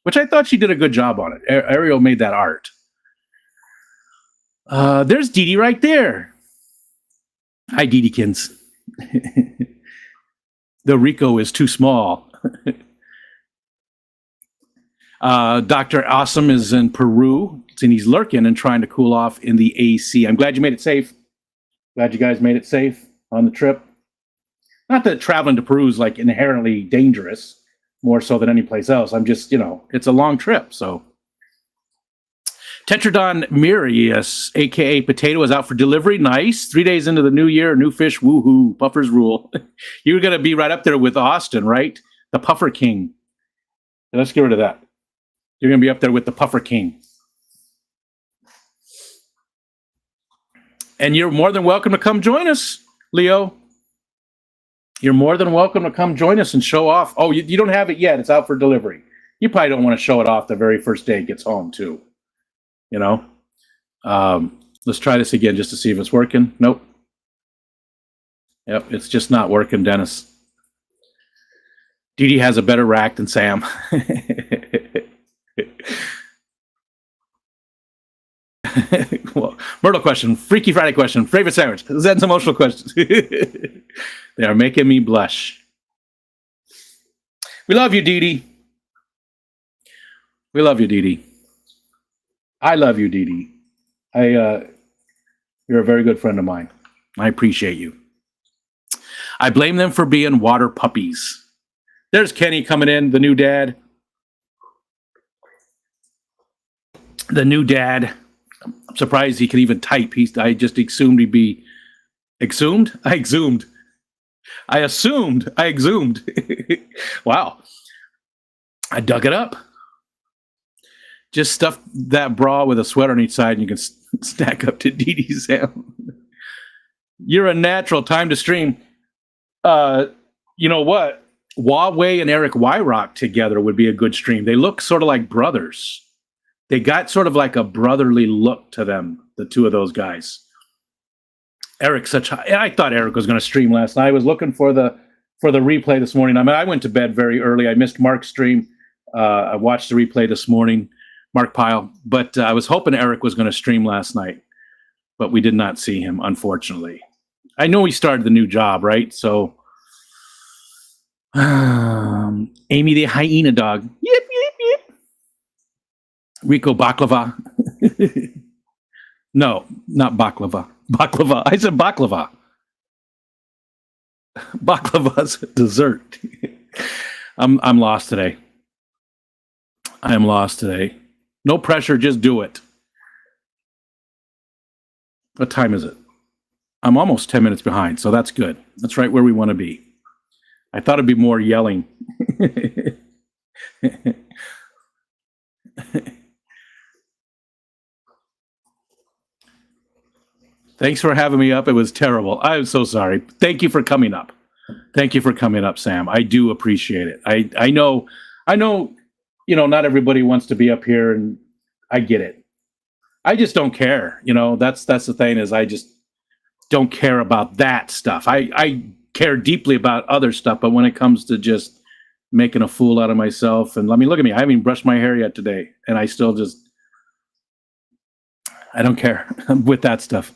which I thought she did a good job on it. Ariel made that art. There's Dee Dee right there. Hi, Dee Deekins. The Rico is too small. Dr. Awesome is in Peru, and he's lurking and trying to cool off in the AC. I'm glad you made it safe. Glad you guys made it safe on the trip. Not that traveling to Peru is like inherently dangerous, more so than any place else. I'm just, it's a long trip, so. Tetradon Mirius, aka Potato, is out for delivery. Nice. 3 days into the new year, new fish, woohoo, puffers rule. You're going to be right up there with Austin, right? The Puffer King. Let's get rid of that. You're going to be up there with the Puffer King. And you're more than welcome to come join us, Leo. You're more than welcome to come join us and show off. Oh, you don't have it yet. It's out for delivery. You probably don't want to show it off the very first day it gets home, too. Let's try this again just to see if it's working. Nope. Yep, it's just not working, Dennis. Dee Dee has a better rack than Sam. Well, Myrtle question, Freaky Friday question, favorite sandwich, Zen's emotional questions. They are making me blush. We love you, Dee Dee. We love you, Dee Dee. I love you, Dee Dee. You're a very good friend of mine. I appreciate you. I blame them for being water puppies. There's Kenny coming in, the new dad. The new dad. I'm surprised he can even type. I just assumed he'd be exhumed. I exhumed. I assumed. I exhumed. Wow. I dug it up. Just stuff that bra with a sweater on each side and you can stack up to Dee Dee's Sam. You're a natural. Time to stream. You know what? Huawei and Eric Wyrock together would be a good stream. They look sort of like brothers. They got sort of like a brotherly look to them, the two of those guys. I thought Eric was going to stream last night. I was looking for the replay this morning. I went to bed very early. I missed Mark's stream. I watched the replay this morning, Mark Pyle. But I was hoping Eric was going to stream last night, but we did not see him, unfortunately. I know he started the new job, right? So, Amy the hyena dog. Yip, yip, yip. Rico baklava. No, not baklava. Baklava. I said baklava. Baklava's dessert. I'm lost today. I am lost today. No pressure, just do it. What time is it? I'm almost 10 minutes behind, so that's good. That's right where we want to be. I thought it'd be more yelling. Thanks for having me up. It was terrible. I'm so sorry. Thank you for coming up. Thank you for coming up, Sam. I do appreciate it. I know, not everybody wants to be up here, and I get it. I just don't care. That's the thing, is I just don't care about that stuff. I care deeply about other stuff, but when it comes to just making a fool out of myself, and look at me. I haven't even brushed my hair yet today, and I still I don't care with that stuff.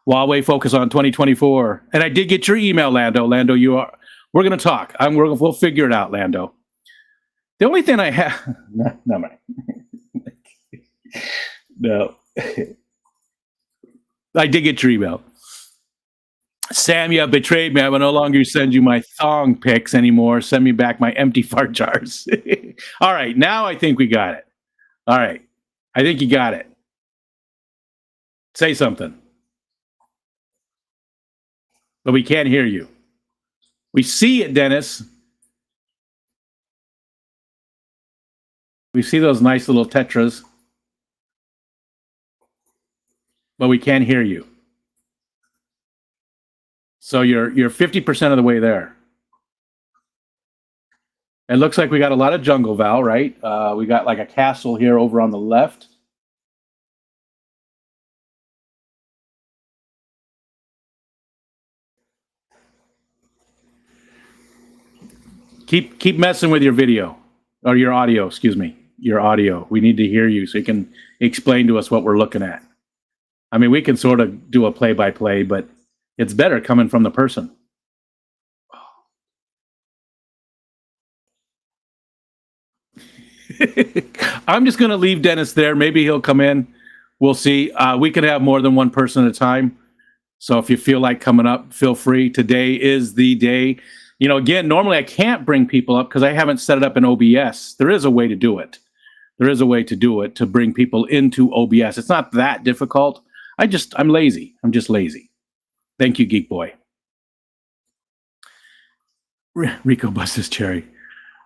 Huawei focus on 2024. And I did get your email, Lando. Lando, we're going to talk. We'll figure it out, Lando. The only thing I have, no. I did get your email. Sam, you have betrayed me. I will no longer send you my thong pics anymore. Send me back my empty fart jars. All right, now I think we got it. All right, I think you got it. Say something. But we can't hear you. We see it, Dennis. We see those nice little tetras. But we can't hear you. So you're 50% of the way there. It looks like we got a lot of jungle, Val, right? We got like a castle here over on the left. Keep messing with your video, or your audio, excuse me. your audio. We need to hear you so you can explain to us what we're looking at. I mean, we can sort of do a play-by-play, but it's better coming from the person. I'm just going to leave Dennis there. Maybe he'll come in. We'll see. We can have more than one person at a time. So if you feel like coming up, feel free. Today is the day. You know, again, normally I can't bring people up because I haven't set it up in OBS. There is a way to do it. There is a way to do it, to bring people into OBS. It's not that difficult. I'm lazy. I'm just lazy. Thank you, Geek Boy. Rico busts cherry.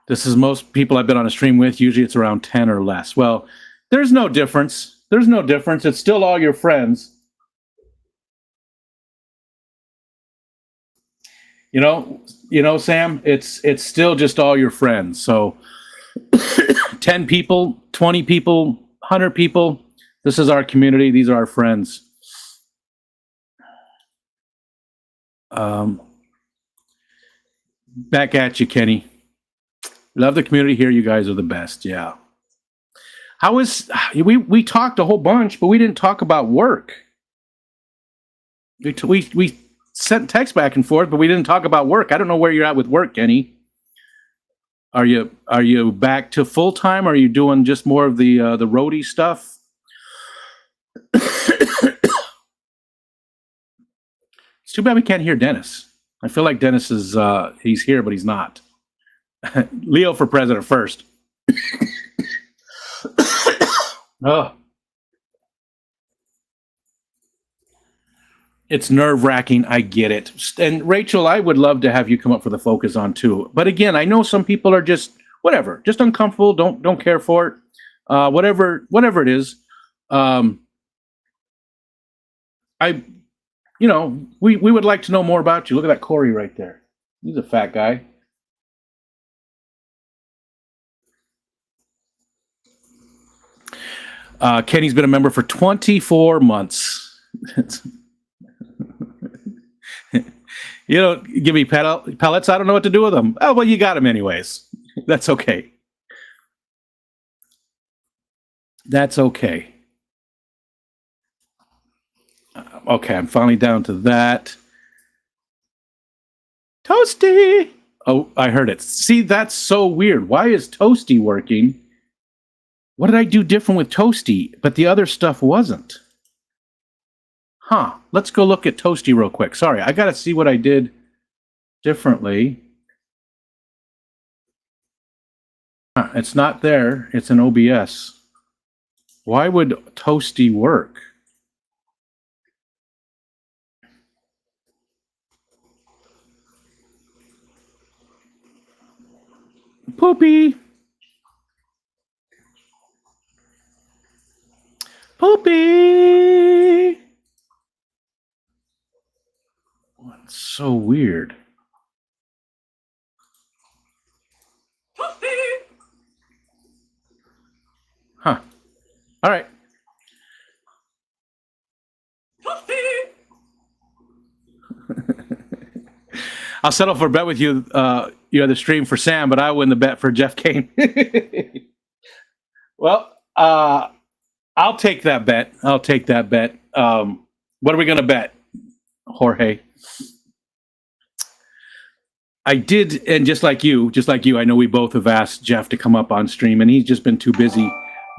This is most people I've been on a stream with. Usually it's around 10 or less. Well, there's no difference. There's no difference. It's still all your friends. You know, Sam, it's still just all your friends. So 10 people, 20 people, 100 people. This is our community. These are our friends. Back at you, Kenny. Love the community here. You guys are the best. Yeah. How is we talked a whole bunch, but we didn't talk about work. We sent text back and forth, but we didn't talk about work. I don't know where you're at with work, Kenny. Are you back to full time? Are you doing just more of the roadie stuff? It's too bad we can't hear Dennis. I feel like Dennis is he's here, but he's not. Leo for president first. Oh. It's nerve-wracking. I get it. And Rachel, I would love to have you come up for the focus on too. But again, I know some people are just whatever, just uncomfortable, don't care for it. Whatever it is. We would like to know more about you. Look at that Corey right there. He's a fat guy. Kenny's been a member for 24 months. You don't give me pellets. I don't know what to do with them. Oh, well, you got them anyways. That's okay. That's okay. Okay, I'm finally down to that. Toasty! Oh, I heard it. See, that's so weird. Why is Toasty working? What did I do different with Toasty, but the other stuff wasn't? Huh. Let's go look at Toasty real quick. Sorry, I got to see what I did differently. It's not there. It's in OBS. Why would Toasty work? Poopy. Poopy. That's so weird. Poopy. Huh. All right. Poopy. I'll settle for a bet with you. You had the stream for Sam, but I win the bet for Jeff Kane. Well, I'll take that bet. What are we going to bet, Jorge? I did, and just like you, I know we both have asked Jeff to come up on stream, and he's just been too busy.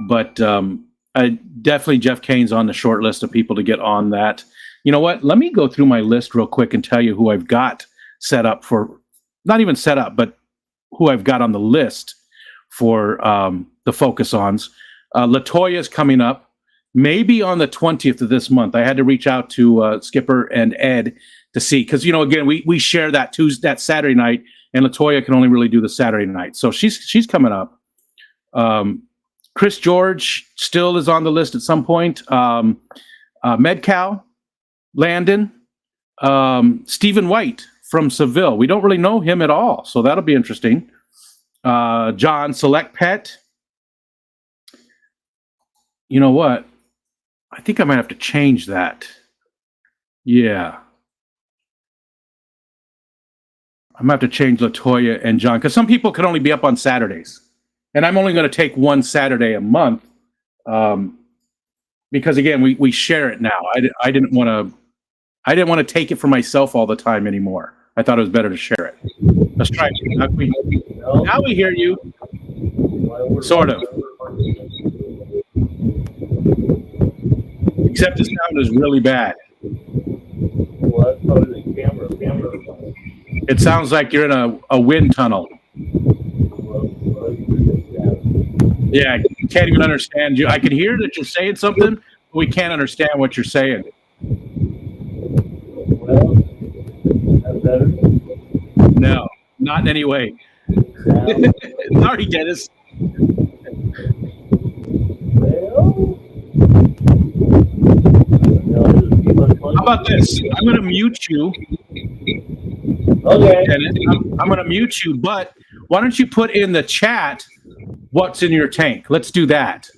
But definitely Jeff Kane's on the short list of people to get on that. You know what? Let me go through my list real quick and tell you who I've got set up for, not even set up, but who I've got on the list for the focus-ons. Latoya's coming up, maybe on the 20th of this month. I had to reach out to Skipper and Ed to see, because again, we share that Saturday night, and Latoya can only really do the Saturday night, so she's coming up. Chris George still is on the list at some point. Medcow, Landon, Stephen White from Seville. We don't really know him at all, so that'll be interesting. John Select Pet. You know what? I think I might have to change that. Yeah. I might have to change Latoya and John, because some people can only be up on Saturdays. and I'm only going to take one Saturday a month, because again, we share it now. I didn't want to take it for myself all the time anymore. I thought it was better to share it. Let's try it. Now we hear you. Sort of. Except the sound is really bad. It sounds like you're in a wind tunnel. Yeah, I can't even understand you. I can hear that you're saying something, but we can't understand what you're saying. Well, that's better. No, not in any way. Sorry, Dennis. How about this? I'm going to mute you. Okay. Dennis. I'm going to mute you, but why don't you put in the chat what's in your tank? Let's do that.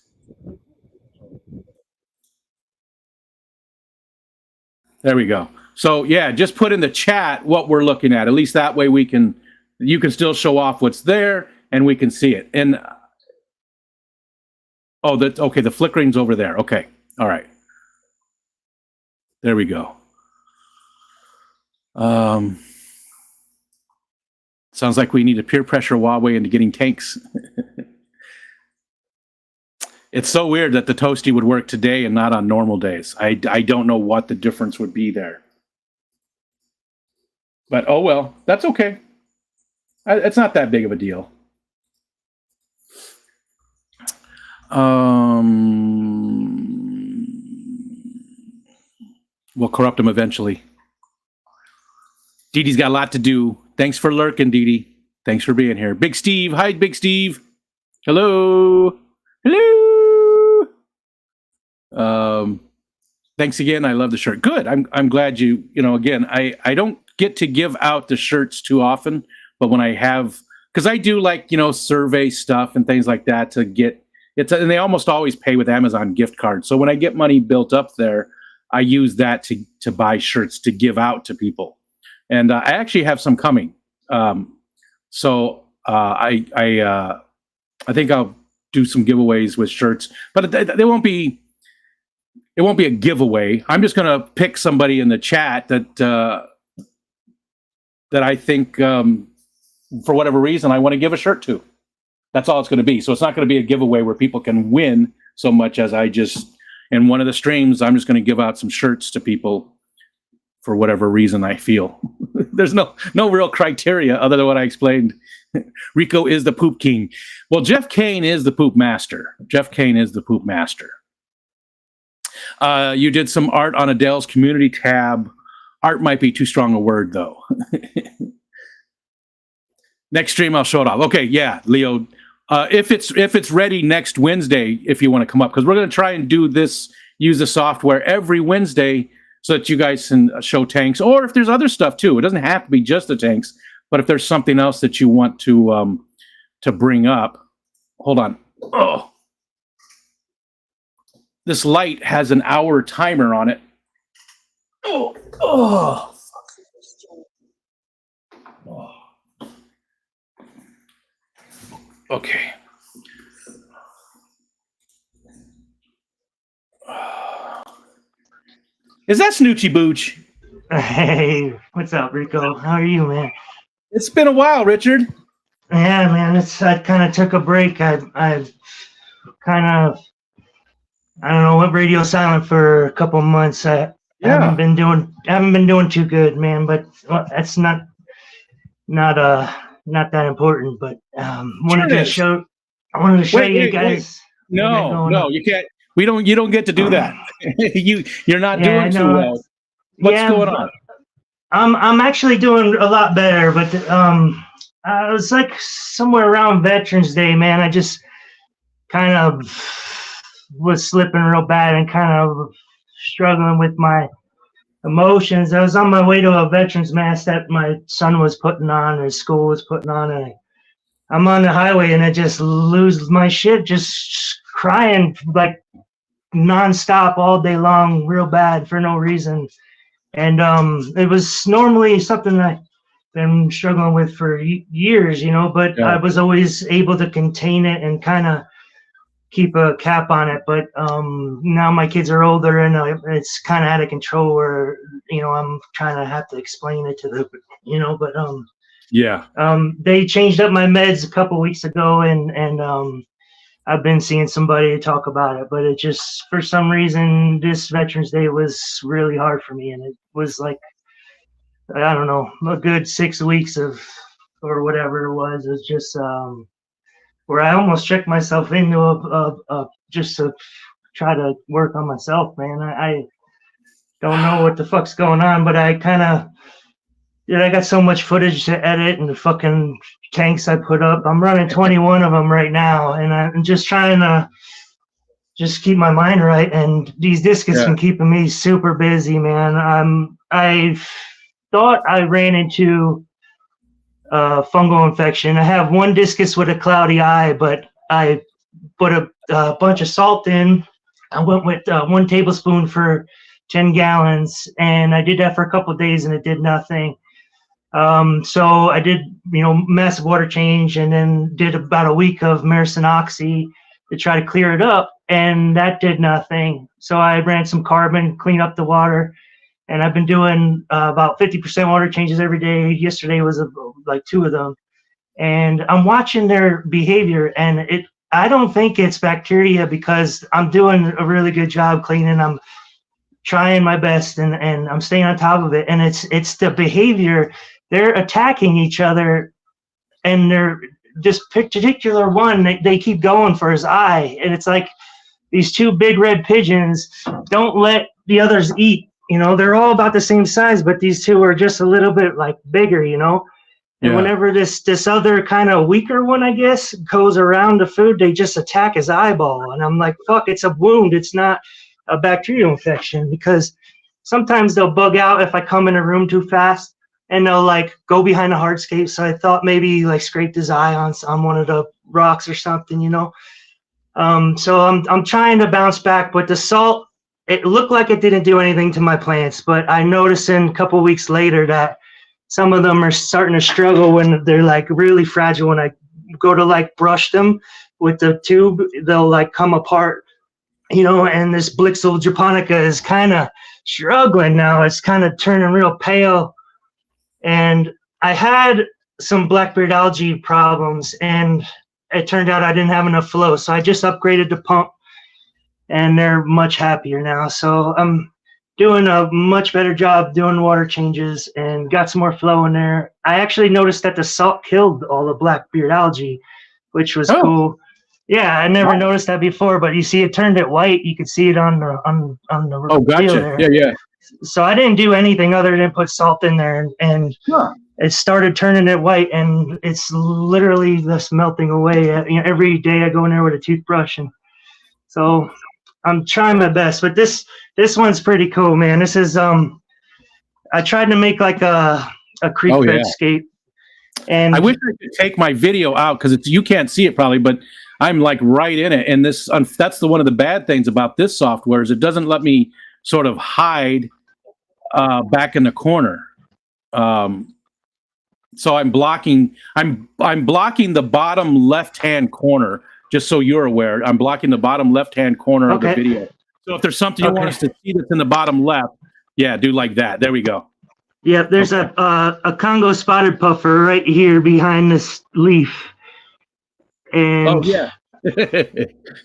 There we go. So yeah, just put in the chat what we're looking at. At least that way you can still show off what's there and we can see it. And okay, the flickering's over there. Okay. All right. There we go. Sounds like we need to peer pressure Huawei into getting tanks. It's so weird that the Toasty would work today and not on normal days. I don't know what the difference would be there. But oh well, that's okay. It's not that big of a deal. We'll corrupt them eventually. Dee Dee's got a lot to do. Thanks for lurking, Dee Dee. Thanks for being here. Big Steve. Hi, Big Steve. Hello. Hello. Thanks again. I love the shirt. Good. I'm glad again, I don't get to give out the shirts too often, but when I have, because I do survey stuff and things like that to get it, and they almost always pay with Amazon gift cards. So when I get money built up there, I use that to buy shirts to give out to people. And I actually have some coming. So I think I'll do some giveaways with shirts, but they won't be. It won't be a giveaway. I'm just going to pick somebody in the chat that I think, for whatever reason, I want to give a shirt to. That's all it's going to be. So it's not going to be a giveaway where people can win so much as in one of the streams, I'm just going to give out some shirts to people for whatever reason I feel. There's no real criteria other than what I explained. Rico is the poop king. Well, Jeff Kane is the poop master. Jeff Kane is the poop master. You did some art on Adele's community tab. Art might be too strong a word, though. Next stream, I'll show it off. Okay, yeah, Leo. If it's ready next Wednesday, if you want to come up, because we're going to try and do this, use the software every Wednesday so that you guys can show tanks, or if there's other stuff too. It doesn't have to be just the tanks, but if there's something else that you want to bring up, hold on. Oh. This light has an hour timer on it. Oh. Okay. Is that Snoochie Booch? Hey, what's up, Rico? How are you, man? It's been a while, Richard. Yeah, man. I kind of took a break. I've kind of, I don't know, went radio silent for a couple months. I haven't been doing too good, man. But that's not that important. But wanted to show you guys. No, you can't. You don't get to do that. You're not doing too well. What's going on? I'm actually doing a lot better, but it was like somewhere around Veterans Day, man. I just kind of was slipping real bad and kind of struggling with my emotions. I was on my way to a veterans mass that my son was putting on, his school was putting on, and I'm on the highway and I just lose my shit, just crying like nonstop all day long, real bad for no reason. And it was normally something that been struggling with for years, you know, but Yeah. I was always able to contain it and kind of keep a cap on it. But now my kids are older and it's kind of out of control where, you know, I'm trying to have to explain it to them, you know, but Yeah. they changed up my meds a couple weeks ago and I've been seeing somebody talk about it, but it just, for some reason, this Veterans Day was really hard for me. And it was like, I don't know, a good 6 weeks of, or whatever it was just where I almost checked myself into just to try to work on myself, man. I don't know what the fuck's going on, but I kind of, I got so much footage to edit and the fucking tanks I put up. I'm running 21 of them right now, and I'm just trying to just keep my mind right. And these discus been keeping me super busy, man. I thought I ran into fungal infection. I have one discus with a cloudy eye, but I put a bunch of salt in. I went with 1 tablespoon for 10 gallons, and I did that for a couple of days, and it did nothing. So I did, you know, massive water change, and then did about a week of Maricin Oxy to try to clear it up, and that did nothing. So I ran some carbon, clean up the water, and I've been doing about 50% water changes every day. Yesterday was like 2 of them, and I'm watching their behavior, and I don't think it's bacteria because I'm doing a really good job cleaning. I'm trying my best, and I'm staying on top of it, and it's the behavior. They're attacking each other, and they're this particular one, they keep going for his eye, and it's like these 2 big red pigeons don't let the others eat. You know, they're all about the same size, but these 2 are just a little bit like bigger, you know. And whenever this other kind of weaker one, I guess, goes around the food, they just attack his eyeball, and I'm like, fuck, it's a wound. It's not a bacterial infection, because sometimes they'll bug out if I come in a room too fast, and they'll like go behind the hardscape. So I thought maybe like scraped his eye on one of the rocks or something, you know. So I'm trying to bounce back, but the salt, it looked like it didn't do anything to my plants, but I noticed in a couple weeks later that some of them are starting to struggle when they're like really fragile. When I go to like brush them with the tube, they'll like come apart, you know. And this Blixel japonica is kind of struggling now. It's kind of turning real pale. And I had some blackbeard algae problems, and it turned out I didn't have enough flow. So I just upgraded the pump, and they're much happier now. So I'm doing a much better job doing water changes and got some more flow in there. I actually noticed that the salt killed all the blackbeard algae, which was cool. Yeah, I never noticed that before, but you see it turned it white. You could see it on the Oh, gotcha. there. Yeah. So I didn't do anything other than put salt in there, and it started turning it white, and it's literally just melting away. You know, every day I go in there with a toothbrush, and so I'm trying my best. But this one's pretty cool, man. This is I tried to make like a creek bedscape, and I wish I could take my video out because you can't see it probably, but I'm like right in it. And this that's one of the bad things about this software is it doesn't let me sort of hide back in the corner. So I'm blocking the bottom left-hand corner, just so you're aware. I'm blocking the bottom left-hand corner of the video. So if there's something you want us to see that's in the bottom left, do like that. There we go. Yeah, there's a Congo spotted puffer right here behind this leaf. And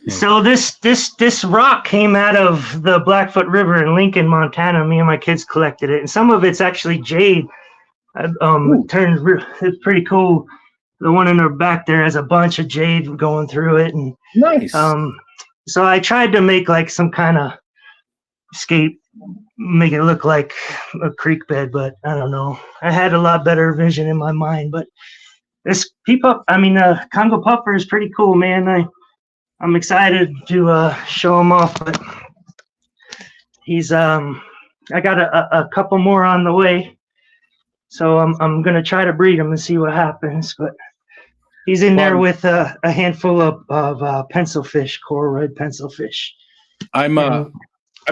so this rock came out of the Blackfoot River in Lincoln, Montana. Me and my kids collected it, and some of it's actually jade. It's pretty cool. The one in the back there has a bunch of jade going through it, and nice. So I tried to make like some kind of scape, make it look like a creek bed, but I don't know. I had a lot better vision in my mind, but this Congo puffer is pretty cool, man. I'm excited to show him off, but he's I got a couple more on the way, so I'm gonna try to breed him and see what happens. But he's in there with a handful of pencil fish, coral red pencil fish. I'm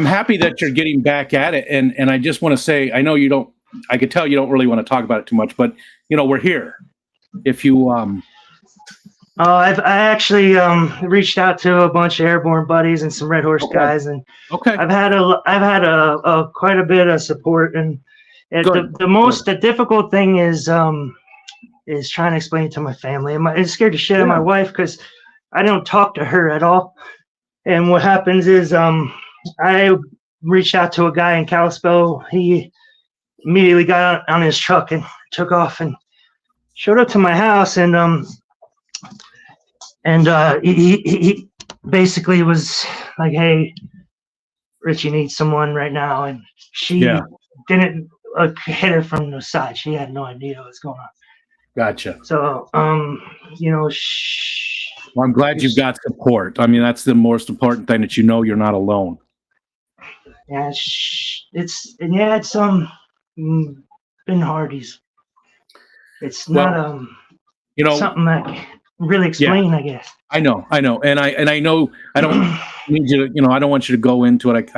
happy that you're getting back at it, and I just want to say, I know you don't I could tell you don't really want to talk about it too much, but we're here. If you I actually reached out to a bunch of airborne buddies and some Red Horse guys, and okay, I've had a quite a bit of support, and the difficult thing is trying to explain it to my family. It's scared the shit out of my wife because I don't talk to her at all. And what happens is I reached out to a guy in Kalispell. He immediately got on his truck and took off and showed up to my house, and he basically was like, "Hey, Richie needs someone right now," and she didn't hit her from the side. She had no idea what was going on. Gotcha. So, well, I'm glad you've got support. I mean, that's the most important thing, that you're not alone. Yeah, it's been hard. It's not something that I can really explain, I guess. I know, and I know I don't need you to, I don't want you to go into it.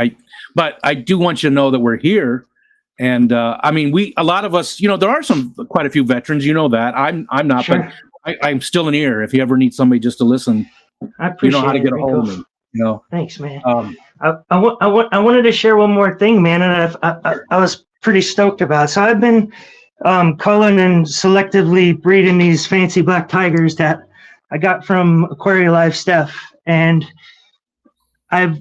But I do want you to know that we're here. And I mean, a lot of us, there are quite a few veterans, that I'm not, sure. But I'm still an ear. If you ever need somebody just to listen, I appreciate how to get a hold of me. Thanks, man. I wanted to share one more thing, man, and I was pretty stoked about it. So I've been culling and selectively breeding these fancy black tigers that I got from AquariLive Steph, and I've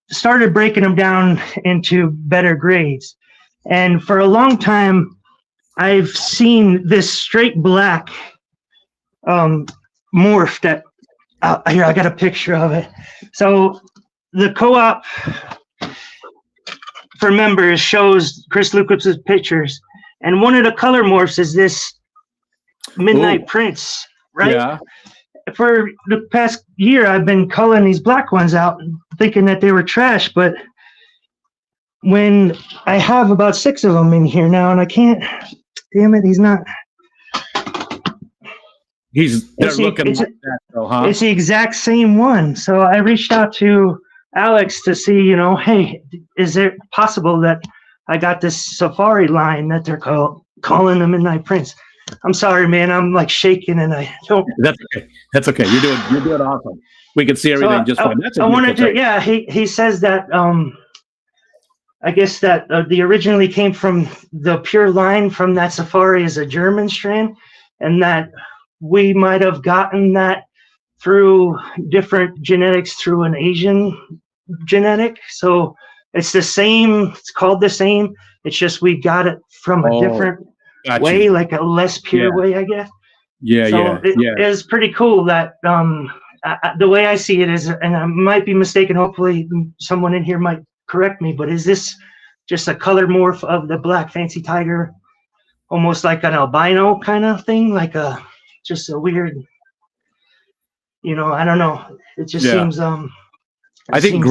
started breaking them down into better grades. And for a long time, I've seen this straight black morph that here, I got a picture of it. So the co-op for members shows Chris Lucas's pictures, and one of the color morphs is this Midnight Prince, right? Yeah. For the past year, I've been culling these black ones out, thinking that they were trash, but when I have about 6 of them in here now, and I can't, damn it, he's not. They're looking like that, though, huh? It's the exact same one. So I reached out to Alex to see, hey, is it possible that I got this safari line that they're calling the Midnight Prince? I'm sorry, man. I'm like shaking, and I don't. That's okay. That's okay. You're doing awesome. We can see everything just fine. I wanted to. Yeah, he says that. I guess that the originally came from the pure line from that safari as a German strain, and that we might have gotten that through different genetics through an Asian genetic. So it's the same. It's called the same. It's just we got it from a different way, like a less pure way, I guess. Yeah, so it is pretty cool that the way I see it is, and I might be mistaken. Hopefully, someone in here might correct me, but is this just a color morph of the black fancy tiger, almost like an albino kind of thing, like just a weird, I don't know. It just seems I think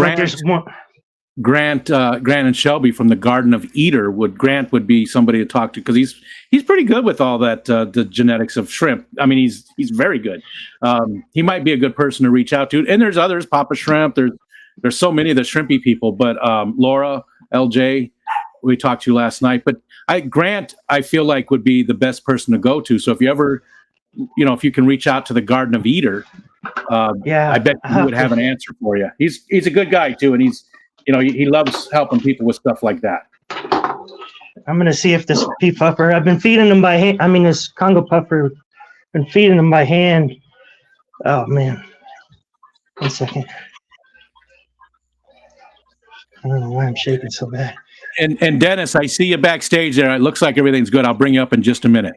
Grant and Shelby from the Garden of Grant would be somebody to talk to, because he's pretty good with all that the genetics of shrimp. I mean, he's very good. He might be a good person to reach out to. And there's others, Papa Shrimp. There's so many of the shrimpy people, but Laura, LJ, we talked to last night. But Grant, I feel like would be the best person to go to. So if you ever, if you can reach out to the Garden of Eder, I bet he would have an answer for you. He's a good guy too, and he loves helping people with stuff like that. I'm gonna see if this pea puffer. I've been feeding them by hand. I mean, this Congo puffer. Been feeding them by hand. Oh man, 1 second. I don't know why I'm shaking so bad. And Dennis, I see you backstage there. It looks like everything's good. I'll bring you up in just a minute.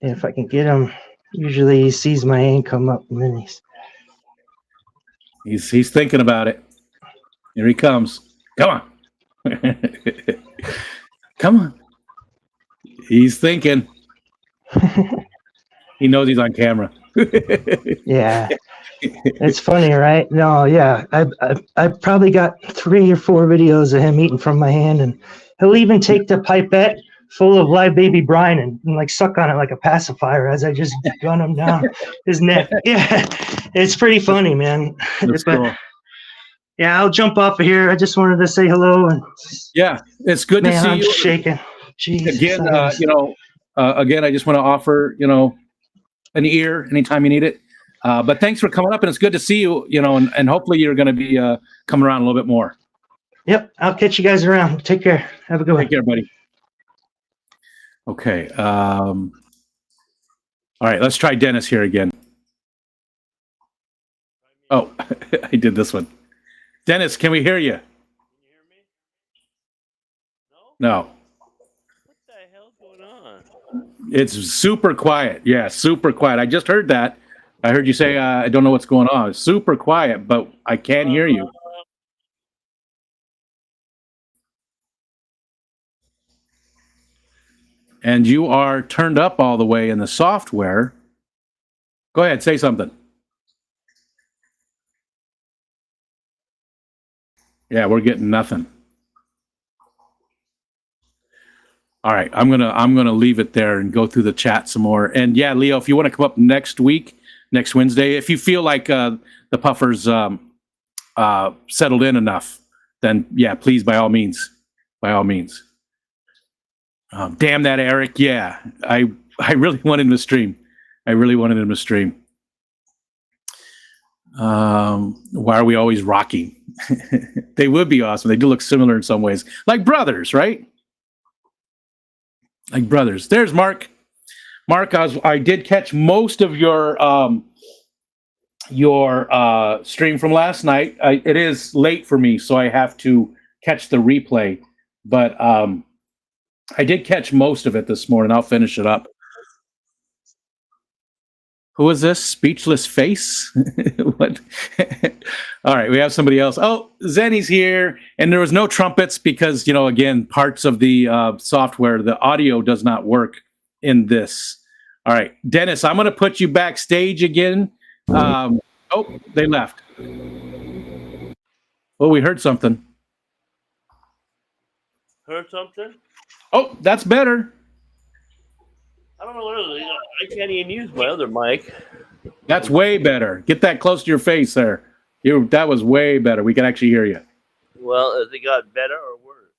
If I can get him, usually he sees my hand come up, and then he's thinking about it. Here he comes. Come on. Come on. He's thinking. He knows he's on camera. Yeah. It's funny, right? No, yeah. I probably got 3 or 4 videos of him eating from my hand, and he'll even take the pipette full of live baby brine and like suck on it like a pacifier as I just gun him down his neck. Yeah, it's pretty funny, man. That's cool. Yeah, I'll jump off of here. I just wanted to say hello. And Yeah, it's good to man, see I'm you shaking. Jesus, again. I gotta- Again, I just want to offer an ear anytime you need it. But thanks for coming up, and it's good to see you. And hopefully you're going to be coming around a little bit more. Yep, I'll catch you guys around. Take care. Have a good one. Take care, buddy. Okay. All right, let's try Dennis here again. Oh, I did this one. Dennis, can we hear you? No. What the hell's going on? It's super quiet. Yeah, super quiet. I just heard that. I heard you say, I don't know what's going on. It's super quiet, but I can't hear you. And you are turned up all the way in the software. Go ahead, say something. Yeah, we're getting nothing. All right, I'm gonna leave it there and go through the chat some more. And yeah, Leo, if you want to come up next week, next Wednesday, if you feel like the puffers settled in enough, then yeah, please, by all means, by all means. Damn that Eric! Yeah, I really wanted him to stream. I really wanted him to stream. Why are we always rocking? They would be awesome. They do look similar in some ways, like brothers, right? Like brothers. There's Mark. Mark, I did catch most of your stream from last night. It is late for me, so I have to catch the replay. But I did catch most of it this morning. I'll finish it up. Who is this? Speechless face? What? All right, we have somebody else. Oh, Zenny's here. And there was no trumpets because, again, parts of the software, the audio does not work in this. All right, Dennis, I'm going to put you backstage again. Oh, they left. Oh, we heard something. Heard something? Oh, that's better. I don't know what it is. I can't even use my other mic. That's way better. Get that close to your face there. That was way better. We can actually hear you. Well, has it got better or worse?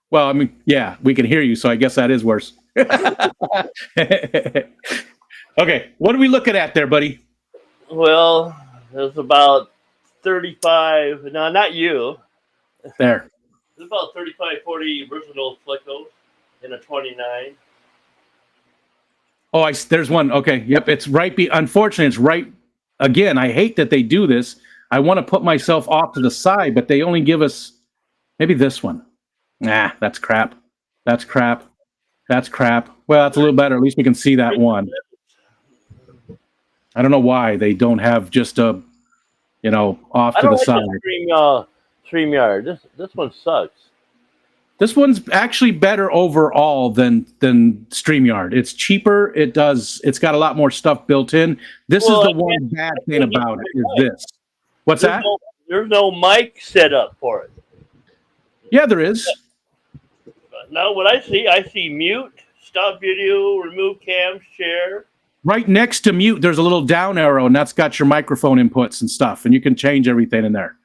Well, I mean, yeah, we can hear you, so I guess that is worse. Okay, what are we looking at there, buddy? Well, it's about 35. No, not you. There. It's about 35, 40 versatile flickos in a 29. Oh, there's one. Okay, yep, it's right. Unfortunately, it's right. Again, I hate that they do this. I want to put myself off to the side, but they only give us maybe this one. Nah, that's crap. That's crap. That's crap. Well, that's a little better. At least we can see that one. I don't know why they don't have just a, off to the side. StreamYard. This one sucks. This one's actually better overall than StreamYard. It's cheaper. It's got a lot more stuff built in. This is the one bad thing about it is this. What's that? There's no mic set up for it. Yeah, there is. Now what I see mute, stop video, remove cam, share. Right next to mute, there's a little down arrow, and that's got your microphone inputs and stuff, and you can change everything in there.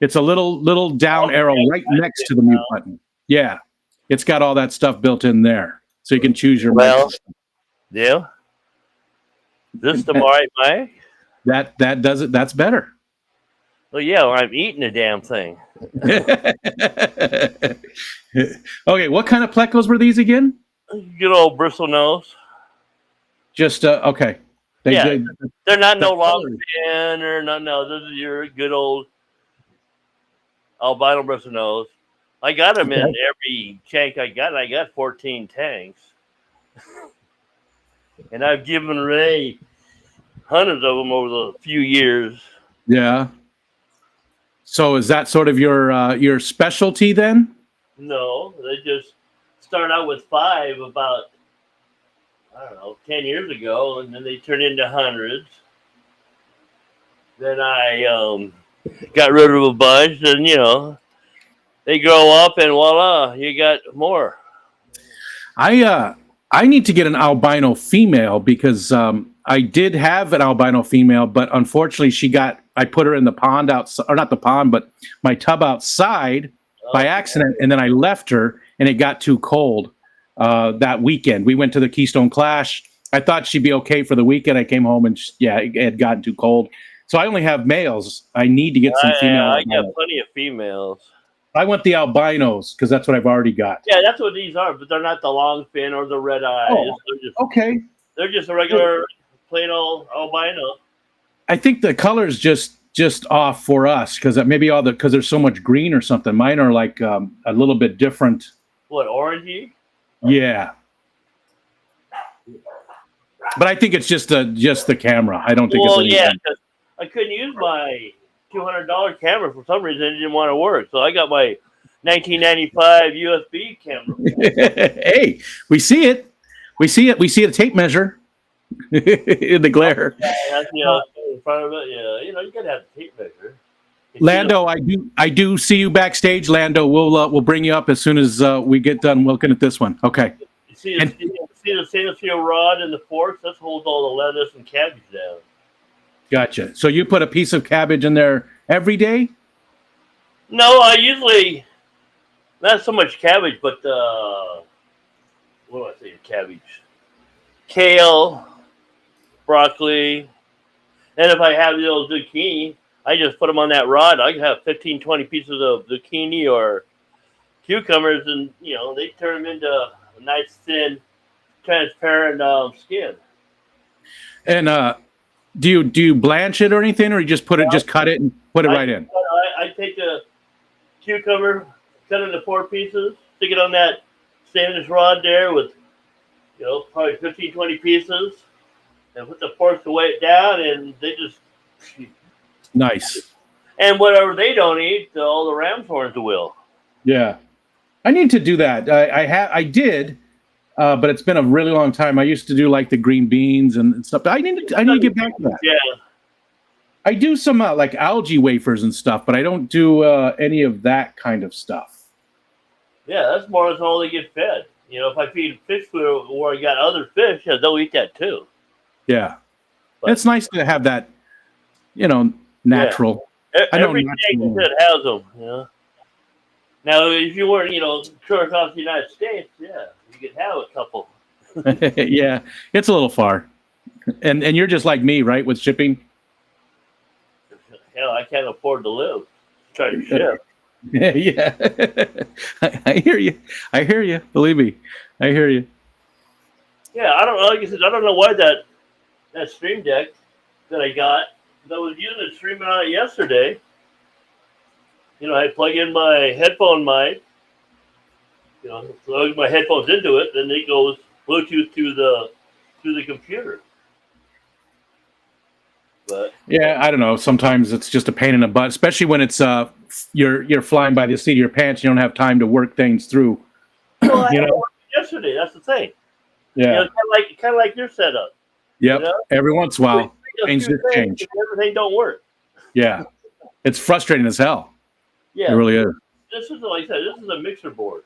It's a little down arrow right next to the mute button. Yeah, it's got all that stuff built in there, so you can choose your mic. Yeah. This the right mic? That does it. That's better. Well, yeah, I'm eating the damn thing. Okay, what kind of plecos were these again? Good old bristle nose. Just okay. They're not no long fin or nothing else. This is your good old albino bristle nose. I got them in every tank I got. I got 14 tanks. And I've given Ray hundreds of them over the few years. Yeah. So is that sort of your specialty then? No, they just start out with 5 about, 10 years ago, and then they turn into hundreds. Then I got rid of a bunch, and they grow up, and voila, you got more. I need to get an albino female because I did have an albino female, but unfortunately she got I put her in the pond outside, or not the pond, but my tub outside by accident, and then I left her, and it got too cold that weekend. We went to the Keystone Clash. I thought she'd be okay for the weekend. I came home and it had gotten too cold. So I only have males. I need to get some females. I got plenty of females. I want the albinos because that's what I've already got. Yeah, that's what these are, but they're not the long fin or the red eyes. Oh, okay. They're just a regular plain old albino. I think the color's just off for us because maybe because there's so much green or something. Mine are like a little bit different. What, orangey? Yeah. But I think it's just the camera. I don't think it's anything. Yeah, 'cause I couldn't use my $200 camera for some reason. It didn't want to work, so I got my 1995 USB camera. Hey, we see it. We see it. We see a tape measure in the glare. Yeah, that's, in front of it. Yeah, you gotta have the tape measure. Lando, I do see you backstage. Lando, we'll bring you up as soon as we get done looking at this one. Okay. You see the stainless steel rod and the forks? That holds all the lettuce and cabbage down. Gotcha. So you put a piece of cabbage in there every day? No, I usually not so much cabbage, but what do I say? Cabbage, kale, broccoli, and if I have the old zucchini, I just put them on that rod. I have 15, 20 pieces of zucchini or cucumbers, and they turn them into a nice thin, transparent skin. And do you blanch it or anything, or you just just cut it and put it right in? I take a cucumber, cut it into 4 pieces, stick it on that stainless rod there with, probably 15, 20 pieces, and put the forks to weigh it down, and they just nice. And whatever they don't eat, all the ram's horns will. Yeah, I need to do that. I did. But it's been a really long time. I used to do like the green beans and stuff. I need to get back to that. Yeah. I do some like algae wafers and stuff, but I don't do any of that kind of stuff. Yeah, that's more or less all they get fed. If I feed fish food where I got other fish, they'll eat that too. Yeah. But it's nice to have that, natural. Yeah. Every state that has them, Now, if you weren't, sure across the United States, you could have a couple. Yeah, it's a little far. And you're just like me, right, with shipping? Hell, I can't afford to live. Try to ship. Yeah. I hear you. I hear you. Believe me. I hear you. Yeah, I don't know. Like I said, I don't know why that Stream Deck that I got, that I was using it streaming on it yesterday. I plug in my headphone mic, plug my headphones into it, then it goes Bluetooth to the computer. But yeah, I don't know. Sometimes it's just a pain in the butt, especially when it's you're flying by the seat of your pants. You don't have time to work things through. Well, I yesterday. That's the thing. Yeah, kind of like your setup. Yep. Every once in a while, things just change. Everything don't work. Yeah, it's frustrating as hell. Yeah, it really is. This is, like I said, this is a mixer board.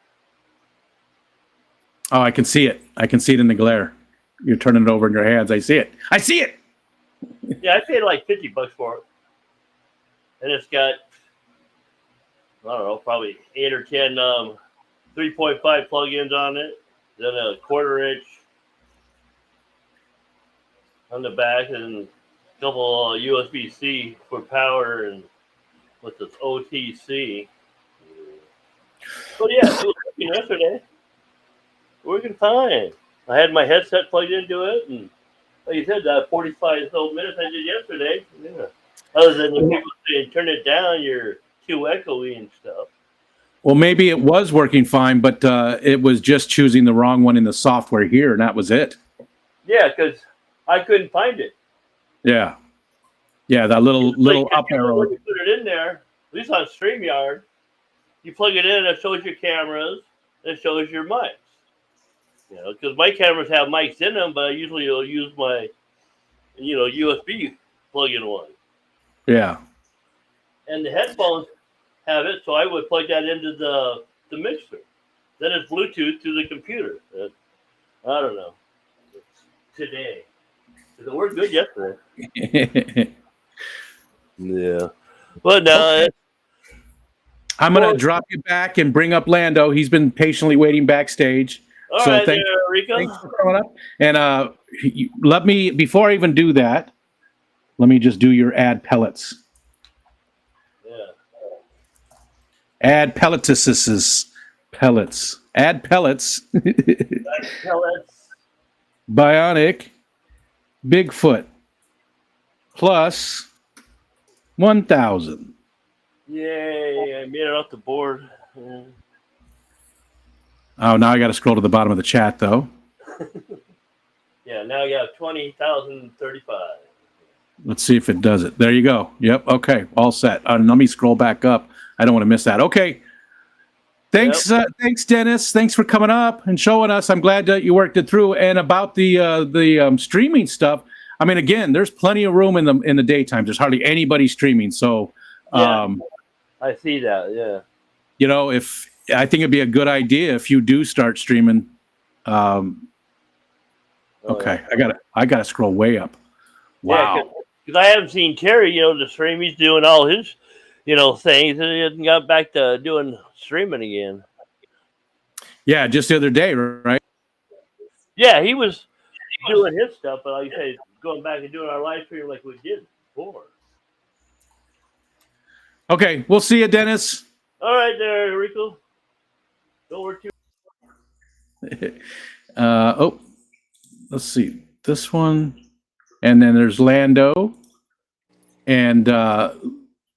Oh, I can see it. I can see it in the glare. You're turning it over in your hands. I see it. I see it. Yeah, I paid like $50 for it, and it's got, I don't know, probably 8 or 10 3.5 plug-ins on it, then a 1/4 inch on the back, and a couple USB-C for power, and with this OTC. But yeah, it was working yesterday. Working fine. I had my headset plugged into it, and like you said, that 45 so minutes I did yesterday. Yeah. Other than the people saying, turn it down, you're too echoey and stuff. Well, maybe it was working fine, but it was just choosing the wrong one in the software here, and that was it. Yeah, because I couldn't find it. Yeah. Yeah, that little up arrow. When you put it in there, at least on StreamYard, you plug it in, it shows your cameras, it shows your mics. Because my cameras have mics in them, but I usually will use my, USB plug-in one. Yeah. And the headphones have it, so I would plug that into the mixer. Then it's Bluetooth to the computer. I don't know. It's today. It worked good yesterday. Yeah. But no, I'm going to drop you back and bring up Lando. He's been patiently waiting backstage. all So right, thank- there, Rico. Thanks for coming up. And let me, before I even do that, let me just do your ad pellets. Yeah. Add pellets. Add pellets. Pellets. Bionic Bigfoot plus 1,000. Yay! I made it off the board. Yeah. Oh, now I got to scroll to the bottom of the chat, though. Yeah, now you have 20,035. Let's see if it does it. There you go. Yep. Okay. All set. Let me scroll back up. I don't want to miss that. Okay. Thanks, thanks, Dennis. Thanks for coming up and showing us. I'm glad that you worked it through. And about the streaming stuff. I mean, again, there's plenty of room in the daytime. There's hardly anybody streaming. So, Yeah. I see that. Yeah. you know, if I think it'd be a good idea if you do start streaming. Oh, Okay, yeah. I gotta scroll way up. Wow. Because I haven't seen Terry, the stream. He's doing all his, things, and he hasn't got back to doing streaming again. Yeah, just the other day, right? Yeah, he was doing his stuff, but like you say, going back and doing our live stream like we did before. Okay, we'll see you, Dennis. All right, there, Rico. Don't work too. Let's see this one, and then there's Lando, and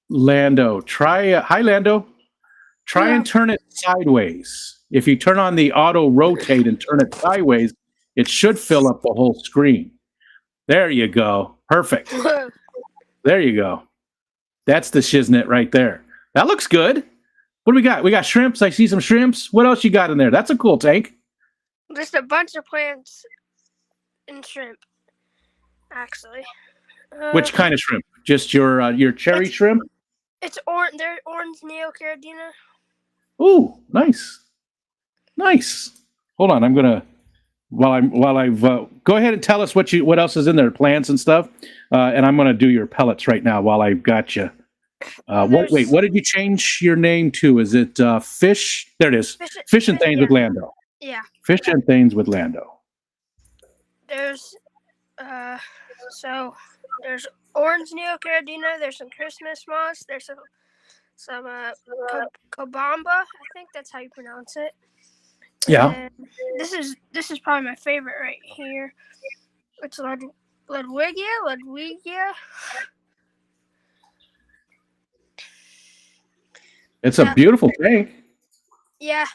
Lando. Hi, Lando. Try and turn it sideways. If you turn on the auto rotate and turn it sideways, it should fill up the whole screen. There you go. Perfect. There you go. That's the shiznit right there. That looks good. What do we got? We got shrimps. I see some shrimps. What else you got in there? That's a cool tank. Just a bunch of plants and shrimp, actually. Which kind of shrimp? Just your cherry shrimp? It's orange. They're orange neocaridina. Ooh, nice. Nice. Hold on, I'm gonna go ahead and tell us what else is in there, plants and stuff, and I'm gonna do your pellets right now while I've got you. What did you change your name to? Is it fish? There it is. Fish and Things with Lando. Yeah. Fish and Things with Lando. There's there's orange neocaridina. There's some Christmas moss. There's some cobamba. I think that's how you pronounce it. Yeah. And this is probably my favorite right here. It's Ludwigia. It's a beautiful tank. Yeah.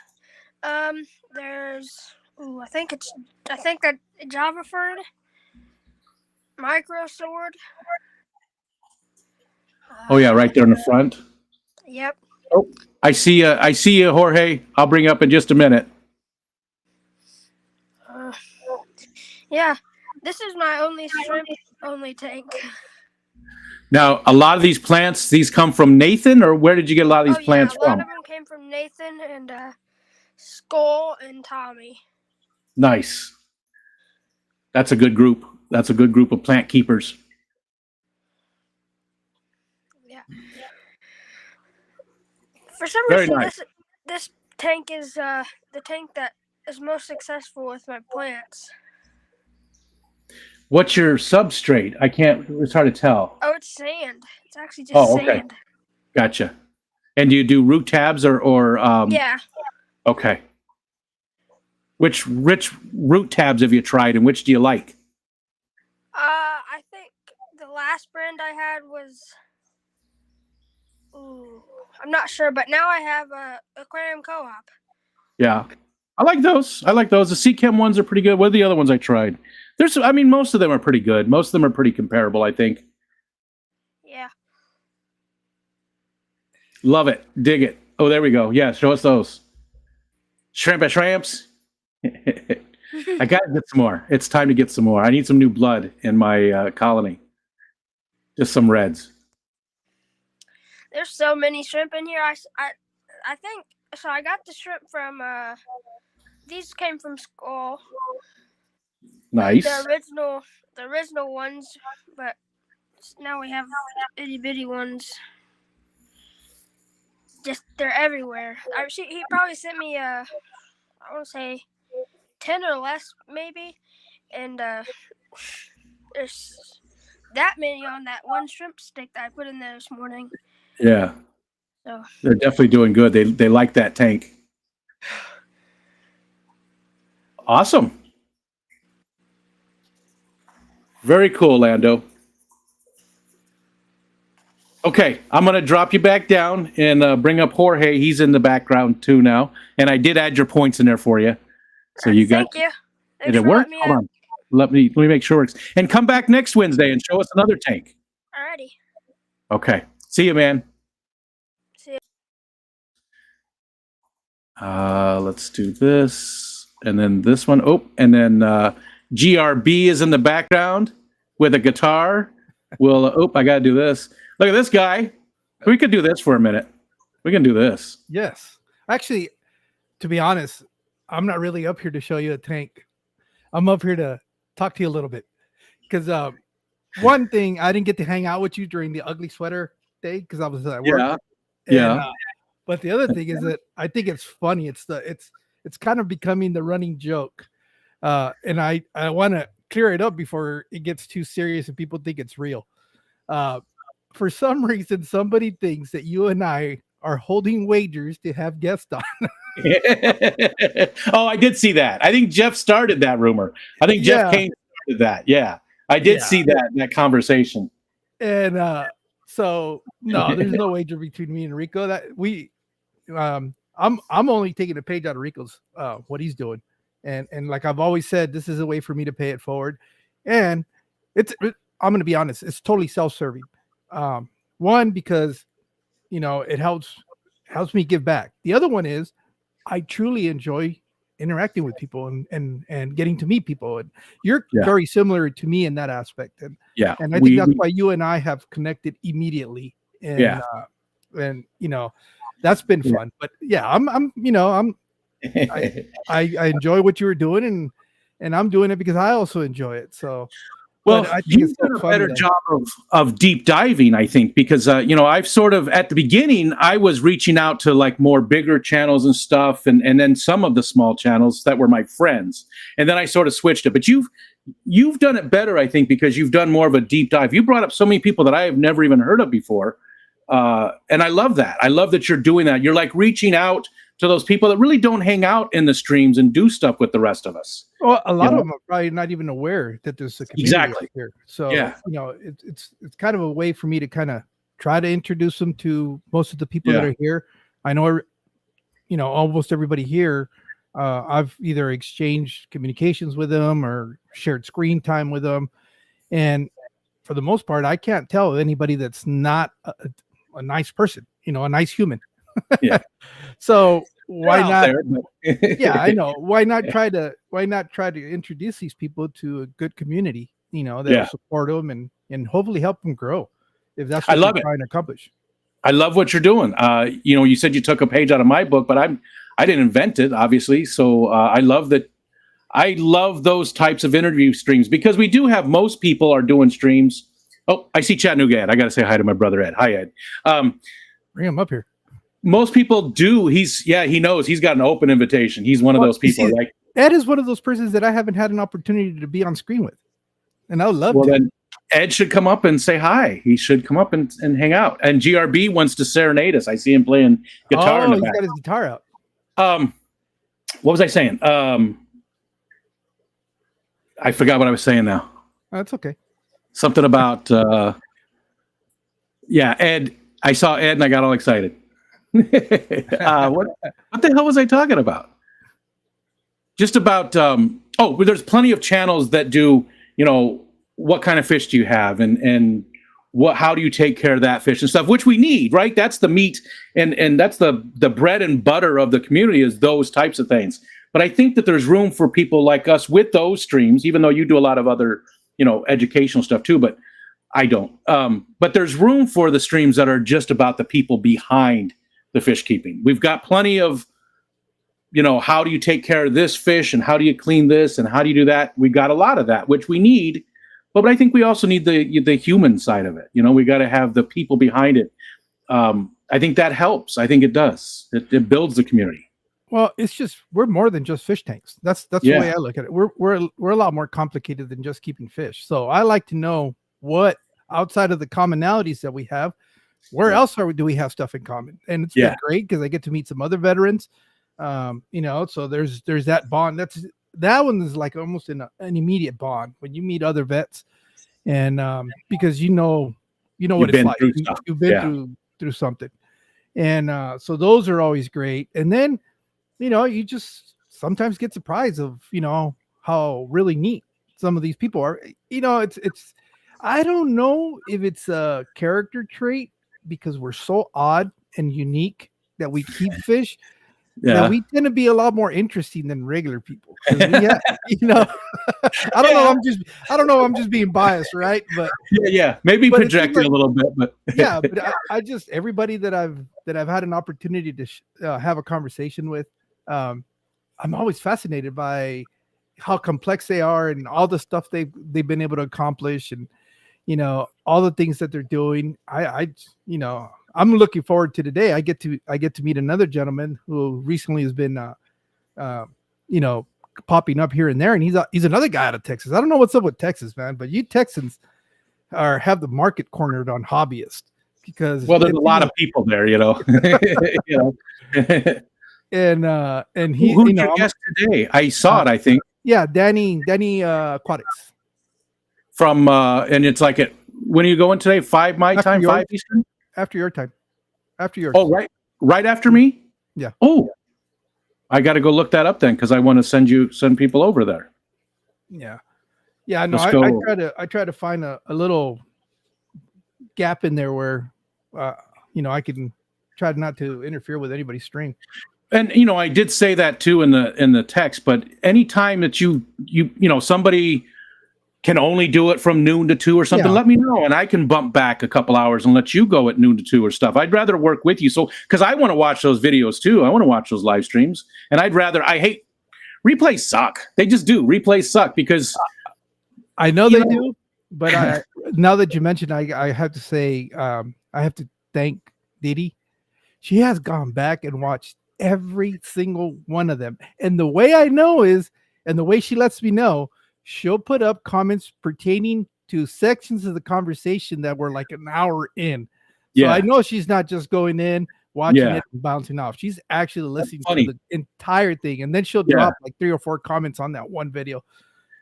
There's I think that Java Fern, Micro Sword. Oh yeah, right there in the front. Yep. Oh, I see you, Jorge. I'll bring you up in just a minute. Yeah, this is my only shrimp only tank. Now, a lot of these plants, these come from Nathan, or where did you get a lot of these plants a lot from? of them came from Nathan and Skull and Tommy. Nice. That's a good group. That's a good group of plant keepers. Yeah. For some Very reason, nice. this tank is the tank that is most successful with my plants. What's your substrate? It's hard to tell. Oh, it's sand. It's actually just Okay. sand. Gotcha. And do you do root tabs or Yeah. Okay. Which root tabs have you tried, and which do you like? I think the last brand I had was I'm not sure, but now I have Aquarium Co-op. Yeah. I like those. The Seachem ones are pretty good. What are the other ones I tried? Most of them are pretty good. Most of them are pretty comparable, I think. Yeah. Love it. Dig it. Oh, there we go. Yeah, show us those. Shrimps. I gotta get some more. It's time to get some more. I need some new blood in my colony. Just some reds. There's so many shrimp in here. I think so. I got the shrimp from these came from Skull. Nice. The original ones, but now we have itty bitty ones. Just they're everywhere. He probably sent me I want to say 10 or less maybe, and there's that many on that one shrimp stick that I put in there this morning. Yeah. So They're definitely doing good. They like that tank. Awesome. Very cool, Lando. Okay, I'm going to drop you back down and bring up Jorge. He's in the background too now. And I did add your points in there for you. So you got. thank you. Did Thanks it for work? letting me Hold up. on. Let me make sure it works. And come back next Wednesday and show us another tank. Alrighty. Okay. See you, man. See ya. Let's do this. And then this one. Oh, and then GRB is in the background with a guitar. I got to do this. Look at this guy. We could do this for a minute. We can do this. Yes. Actually, to be honest, I'm not really up here to show you a tank. I'm up here to talk to you a little bit. Because one thing, I didn't get to hang out with you during the ugly sweater day because I was at work. Yeah. But the other thing is that I think it's funny. It's kind of becoming the running joke. And I want to clear it up before it gets too serious and people think it's real. For some reason, somebody thinks that you and I are holding wagers to have guests on. Oh, I did see that. I think Jeff started that rumor. I think Jeff Kane started that. Yeah, I did see that conversation. And so no, there's no wager between me and Rico. That I'm only taking a page out of Rico's what he's doing, and like I've always said, this is a way for me to pay it forward, and I'm going to be honest, it's totally self-serving. One, because it helps me give back. The other one is I truly enjoy interacting with people and getting to meet people, and you're very similar to me in that aspect, and I think that's why you and I have connected immediately, and that's been fun. But I enjoy what you were doing, and I'm doing it because I also enjoy it. So well, I think you've done a better job of deep diving, I think, because I've sort of at the beginning I was reaching out to like more bigger channels and stuff, and then some of the small channels that were my friends, and then I sort of switched it. But you've done it better, I think, because you've done more of a deep dive. You brought up so many people that I have never even heard of before, and I love that. I love that you're doing that. You're like reaching out to those people that really don't hang out in the streams and do stuff with the rest of us. Well, a lot of them are probably not even aware that there's a community out here. So it's kind of a way for me to kind of try to introduce them to most of the people that are here. I know, almost everybody here. I've either exchanged communications with them or shared screen time with them, and for the most part, I can't tell anybody that's not a nice person. A nice human. Yeah. So why not? There, I know. Why not try to introduce these people to a good community? That'll support them and hopefully help them grow. If that's what you're trying to accomplish. I love what you're doing. You said you took a page out of my book, but I didn't invent it, obviously. So I love that. I love those types of interview streams because we do have most people are doing streams. Oh, I see Chattanooga Ed. I got to say hi to my brother Ed. Hi, Ed. Bring him up here. Most people do. He knows he's got an open invitation. He's one of those people. Like Ed is one of those persons that I haven't had an opportunity to be on screen with, and I would love to. Then Ed should come up and say hi. He should come up and hang out. And GRB wants to serenade us. I see him playing guitar in the back. He's got his guitar out. What was I saying? I forgot what I was saying now. That's okay. Something about Ed. I saw Ed and I got all excited. What the hell was I talking about? Just about there's plenty of channels that do, what kind of fish do you have and how do you take care of that fish and stuff, which we need, right? That's the meat and that's the bread and butter of the community is those types of things. But I think that there's room for people like us with those streams, even though you do a lot of other, educational stuff too, but I don't. But there's room for the streams that are just about the people behind the fish keeping. We've got plenty of, how do you take care of this fish and how do you clean this and how do you do that? We got a lot of that, which we need, But I think we also need the human side of it. You know, we got to have the people behind it. I think that helps. I think it does. It builds the community. Well, it's just we're more than just fish tanks. That's Yeah. the way I look at it. We're a lot more complicated than just keeping fish. So I like to know what outside of the commonalities that we have, where else do we have stuff in common? And it's been great because I get to meet some other veterans. You know, so there's that bond. That one is like almost an immediate bond when you meet other vets, and because you know what it's like. You've been through something, and so those are always great. And then, you know, you just sometimes get surprised of, you know, how really neat some of these people are. You know, it's I don't know if it's a character trait because we're so odd and unique that we keep fish. Yeah, we tend to be a lot more interesting than regular people. You know, I don't know. I'm just being biased, right? But maybe projecting a little bit, but yeah. But I just everybody that I've had an opportunity to have a conversation with, I'm always fascinated by how complex they are and all the stuff they've been able to accomplish, and you know, all the things that they're doing. You know, I'm looking forward to today. I get to meet another gentleman who recently has been, you know, popping up here and there, and he's another guy out of Texas. I don't know what's up with Texas, man, but you Texans have the market cornered on hobbyists because there's a lot of people there, you know. You know. and he, who's you know, your guest today? I saw it. I think. Yeah, Danny Aquatics. From and it's like when are you going today? 5 my time, 5 Eastern. After your time. After yours. Oh, right after me? Yeah. Oh, I got to go look that up then because I want to send people over there. Yeah. Yeah, no, I try to find a little gap in there where you know, I can try not to interfere with anybody's stream. And you know, I did say that too in the text, but anytime that you know, somebody can only do it from noon to 2 or something, let me know, and I can bump back a couple hours and let you go at noon to 2 or stuff. I'd rather work with you, so because I want to watch those videos too. I want to watch those live streams, and I hate replays suck. They just do. Replays suck because I know they do, but now that you mentioned, I have to say, I have to thank Didi. She has gone back and watched every single one of them, and the way I know is, and the way she lets me know, she'll put up comments pertaining to sections of the conversation that were like an hour in. So I know she's not just going in, watching it and bouncing off. She's actually listening to the entire thing. And then she'll drop like 3 or 4 comments on that one video.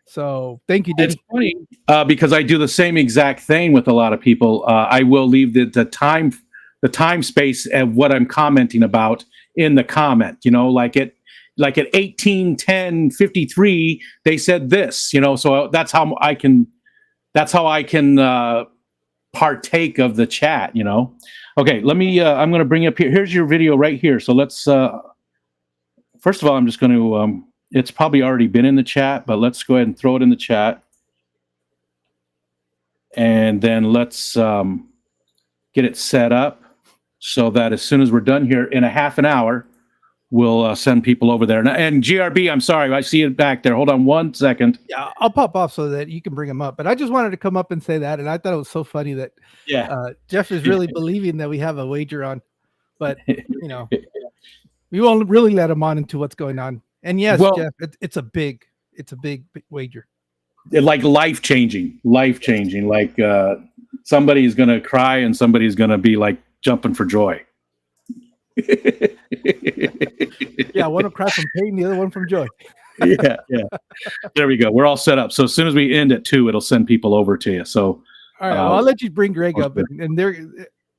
So thank you, Didi. It's funny because I do the same exact thing with a lot of people. I will leave the time space of what I'm commenting about in the comment, you know, like at 18:10:53 they said this, you know, so that's how I can partake of the chat, you know. Okay, let me I'm going to bring up here. Here's your video right here. So let's first of all, I'm just going to it's probably already been in the chat, but let's go ahead and throw it in the chat. And then let's get it set up so that as soon as we're done here in a half an hour, we'll send people over there. And GRB, I'm sorry, I see it back there. Hold on 1 second. Yeah, I'll pop off so that you can bring them up. But I just wanted to come up and say that, and I thought it was so funny that Jeff is really believing that we have a wager on. But you know, we won't really let him on into what's going on. And yes, Jeff, it's a big wager. Like life changing. Like somebody's gonna cry and somebody's gonna be like jumping for joy. Yeah, one will cry from pain, the other one from joy. yeah. There we go. We're all set up. So as soon as we end at 2, it'll send people over to you. So all right, well, I'll let you bring Greg up, and they're,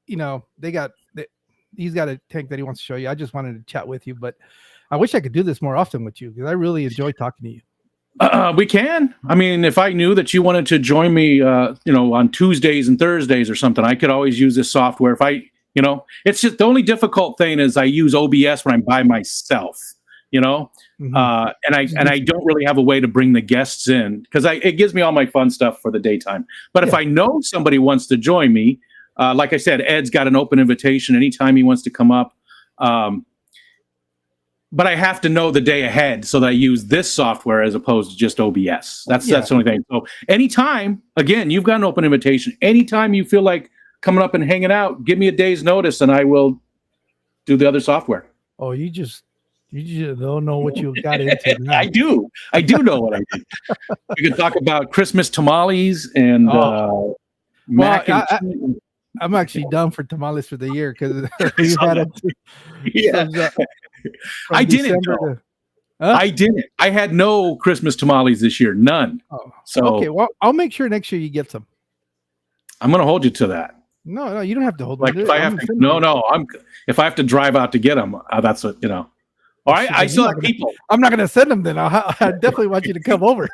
you know, he's got a tank that he wants to show you. I just wanted to chat with you, but I wish I could do this more often with you because I really enjoy talking to you. We can. I mean, if I knew that you wanted to join me, you know, on Tuesdays and Thursdays or something, I could always use this software. If I, you know, it's just the only difficult thing is I use OBS when I'm by myself, you know, and I don't really have a way to bring the guests in because it gives me all my fun stuff for the daytime. But if I know somebody wants to join me, like I said, Ed's got an open invitation anytime he wants to come up. but I have to know the day ahead so that I use this software as opposed to just OBS. That's the only thing. So anytime, again, you've got an open invitation. Anytime you feel like coming up and hanging out, give me a day's notice and I will do the other software. Oh, you just don't know what you got into. Now. I do know what I did. We can talk about Christmas tamales and mac and cheese. I'm actually done for tamales for the year because we've had it. I didn't. I didn't. I had no Christmas tamales this year. None. Oh. So okay, well, I'll make sure next year you get some. I'm going to hold you to that. No, you don't have to hold. Like if I have to, if I have to drive out to get them, that's what you know. All right, I still have people. I'm not going to send them then. I definitely want you to come over.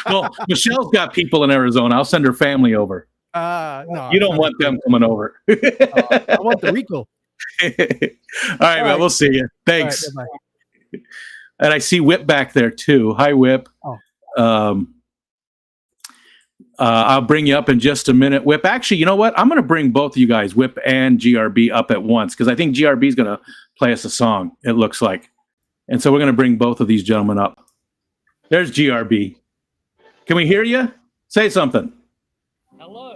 Well, Michelle's got people in Arizona. I'll send her family over. No, you don't want them coming over. I want the Rico. All right, man. We'll see you. Thanks. Right, and I see Whip back there too. Hi, Whip. Oh. I'll bring you up in just a minute, Whip. Actually, you know what? I'm going to bring both of you guys, Whip and GRB, up at once because I think GRB is going to play us a song, it looks like. And so we're going to bring both of these gentlemen up. There's GRB. Can we hear you? Say something. Hello.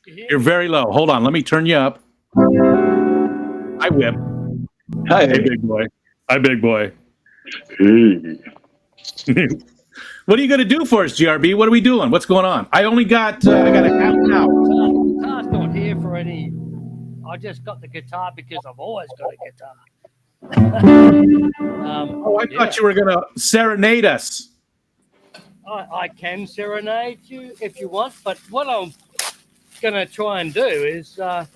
You're very low. Hold on. Let me turn you up. Hi, Whip. Hi. Hey, big boy. Hi, big boy. What are you going to do for us, GRB? What are we doing? What's going on? I only got I got a half an hour. The guitar's not here for any. I just got the guitar because I've always got a guitar. I thought you were going to serenade us. I can serenade you if you want, but what I'm going to try and do is I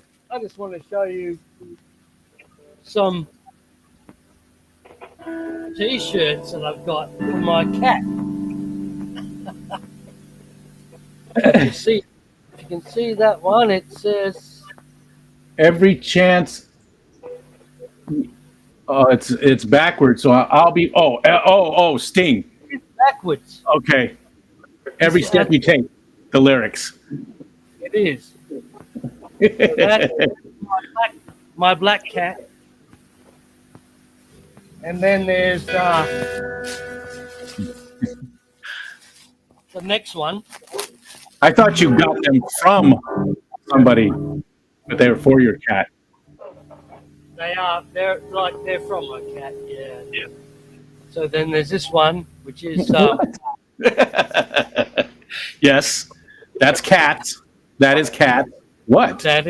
just want to show you some T-shirts that I've got for my cat. If you can see that one, it says Every chance. Oh, it's backwards. So I'll be. Sting. it's backwards. Okay. Every step you take. The lyrics. It is. So that's my black cat. And then there's the next one. I thought you got them from somebody, but they were for your cat. They're from my cat, yeah. So then there's this one, which is Yes, that's cat. That is cat. What? that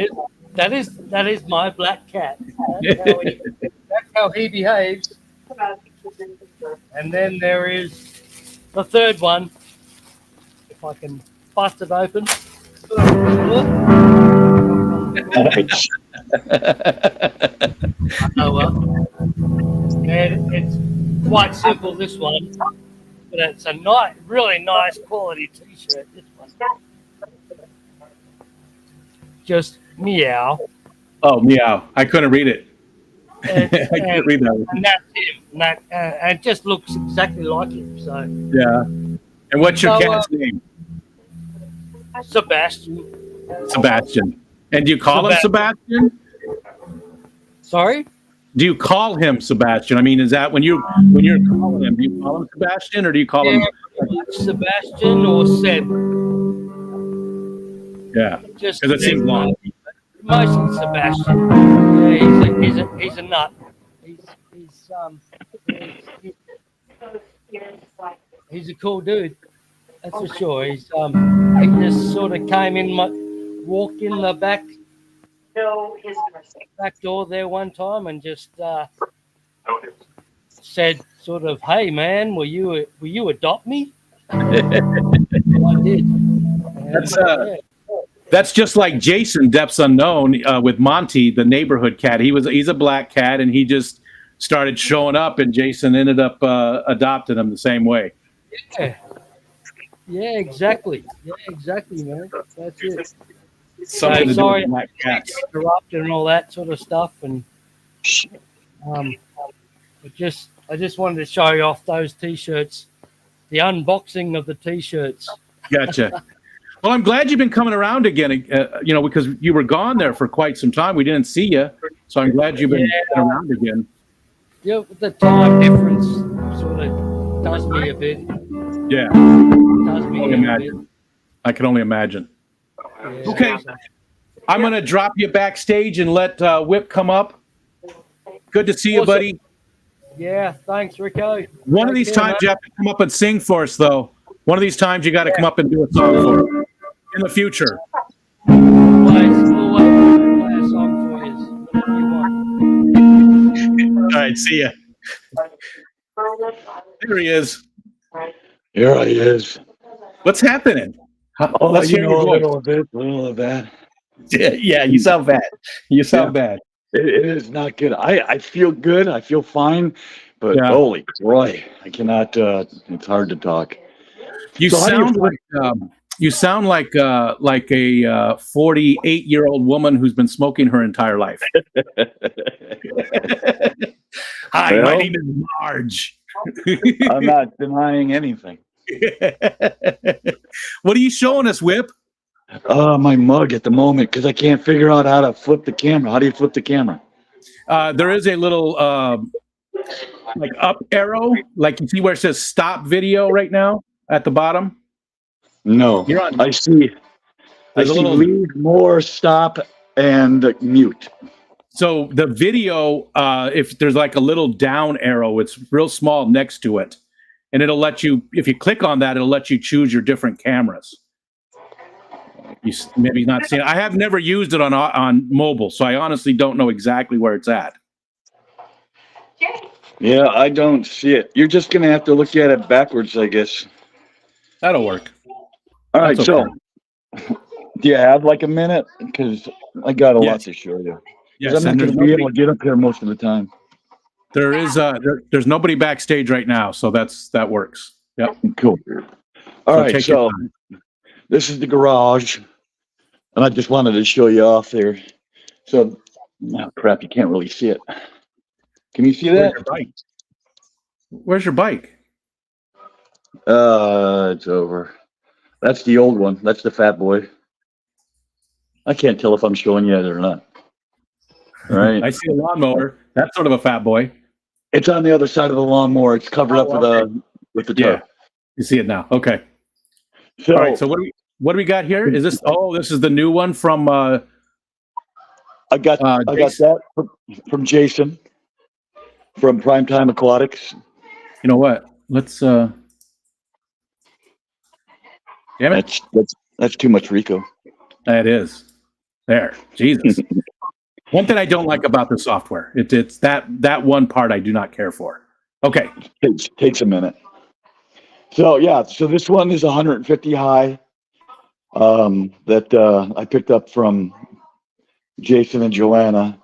is my black cat. That's how he behaves. And then there is the third one. If I can bust it open. Oh well. And it's quite simple, this one. But it's a really nice quality t-shirt, this one. Just meow. Oh, meow. I couldn't read it. And, I couldn't read that. and that's him. And it just looks exactly like him. So Yeah. And what's your So, cat's name? Sebastian. Sebastian. And do you call him Sebastian? Sorry? Do you call him Sebastian? I mean, is that when you're calling him, do you call him Sebastian or do you call him? Sebastian or Seb. Yeah, Just because it seems long. Mostly Sebastian. Yeah, he's a nut. He's a cool dude. That's for sure. He just sort of came in, walked in the back door there one time and just said sort of, "Hey man, will you adopt me?" I did. And, That's just like Jason, Depths Unknown, with Monty, the neighborhood cat. He's a black cat, and he just started showing up, and Jason ended up adopting him the same way. yeah, exactly. Yeah, exactly, man. That's it. Something to do sorry, with black cats. interrupted and all that sort of stuff, and I just wanted to show you off those t-shirts, the unboxing of the t-shirts. Gotcha. Well, I'm glad you've been coming around again, because you were gone there for quite some time. We didn't see you, so I'm glad you've been around again. Yeah, the time difference sort of does me a bit. Yeah, Does me I can a bit. imagine. I can only imagine. Yeah. Okay, I'm gonna drop you backstage and let Whip come up. Good to see you, Awesome. buddy. Yeah, thanks, Rico. One of Take these care, times mate. you have to come up and sing for us, though. One of these times you got to come up and do a song for us in the future. Always play a song for you. Whatever you want. All right, see ya. There he is. Here he is. What's happening? Oh, Let's you hear know, your a voice. little of that. Yeah, you sound bad. You sound bad. It is not good. I feel good. I feel fine, but Yeah. holy Roy, I cannot. It's hard to talk. You So how do you sound like a 48-year-old woman who's been smoking her entire life. Hi, my Well- name is Marge. I'm not denying anything. What are you showing us, Whip? My mug at the moment because I can't figure out how to flip the camera. How do you flip the camera? There is a little like up arrow, like you see where it says stop video right now at the bottom. No, You're on. I see. There's a little- leave, more, stop, and mute. So the video, if there's like a little down arrow, it's real small next to it, and it'll let you. If you click on that, it'll let you choose your different cameras. You maybe not seen it. I have never used it on mobile, so I honestly don't know exactly where it's at. Yeah, I don't see it. You're just gonna have to look at it backwards, I guess. That'll work. All right, That's so okay. do you have like a minute? Because I got a lot Yes. to show you. 'Cause Yes, I'm not and going to be able to get up there most of the time. there is there's nobody backstage right now, so that works. Yep. Cool. All So right, take your so this is the garage, and I just wanted to show you off there. So, oh, crap, you can't really see it. Can you see Where's that? your bike? Where's your bike? It's over. That's the old one. That's the fat boy. I can't tell if I'm showing you it or not. All right. I see a lawnmower. That's sort of a fat boy. It's on the other side of the lawnmower. It's covered up with the Yeah. tarp. You see it now. Okay. So, All right. So what do we got here? Is this? Oh, this is the new one from. I got Jason. that from Jason from Primetime Aquatics. You know what? Let's. Damn it! That's too much Rico. That is. There. Jesus. One thing I don't like about the software, it's that one part I do not care for. Okay. Takes a minute. So yeah, so this one is 150 high. That I picked up from Jason and Joanna,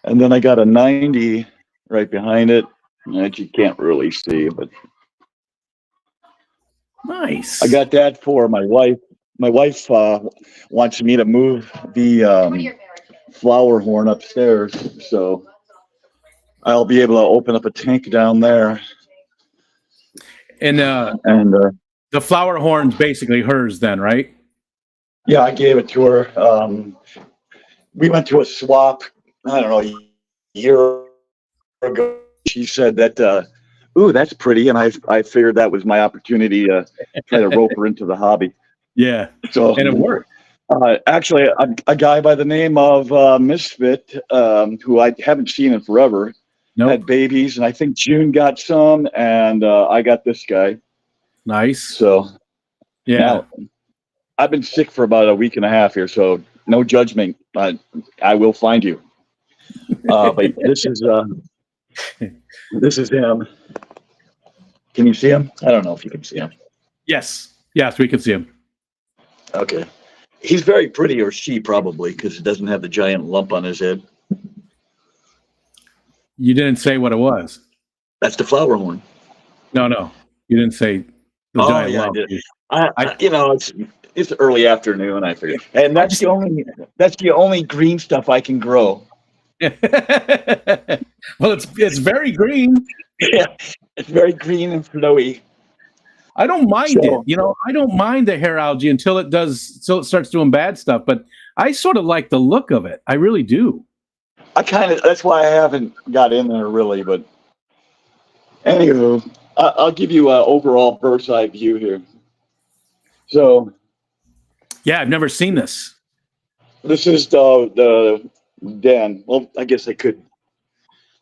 and then I got a 90 right behind it that you can't really see, but Nice. I got that for my wife. My wife wants me to move the flower horn upstairs, so I'll be able to open up a tank down there. And the flower horn's basically hers then, right? Yeah, I gave it to her. We went to a swap, I don't know, a year ago. She said that, ooh, that's pretty. And I figured that was my opportunity to try to rope her into the hobby. Yeah. So, And it worked. Actually, a guy by the name of Misfit, who I haven't seen in forever, Nope. had babies. And I think June got some, and I got this guy. Nice. So, Yeah. now, I've been sick for about a week and a half here, so no judgment. I will find you. But this is him. Can you see him? I don't know if you can see him. Yes. Yes, we can see him. Okay. He's very pretty, or she probably, because it doesn't have the giant lump on his head. You didn't say what it was. That's the flower horn. No. You didn't say the Oh, giant yeah, I lump. did. You know, it's early afternoon, I figured. And that's the only green stuff I can grow. Well, it's very green. Yeah, it's very green and flowy. I don't mind So- it. You know, I don't mind the hair algae until it starts doing bad stuff. But I sort of like the look of it. I really do. That's why I haven't got in there really, but Anywho, I'll give you an overall bird's eye view here. So Yeah, I've never seen this. this is the den. Well, I guess I could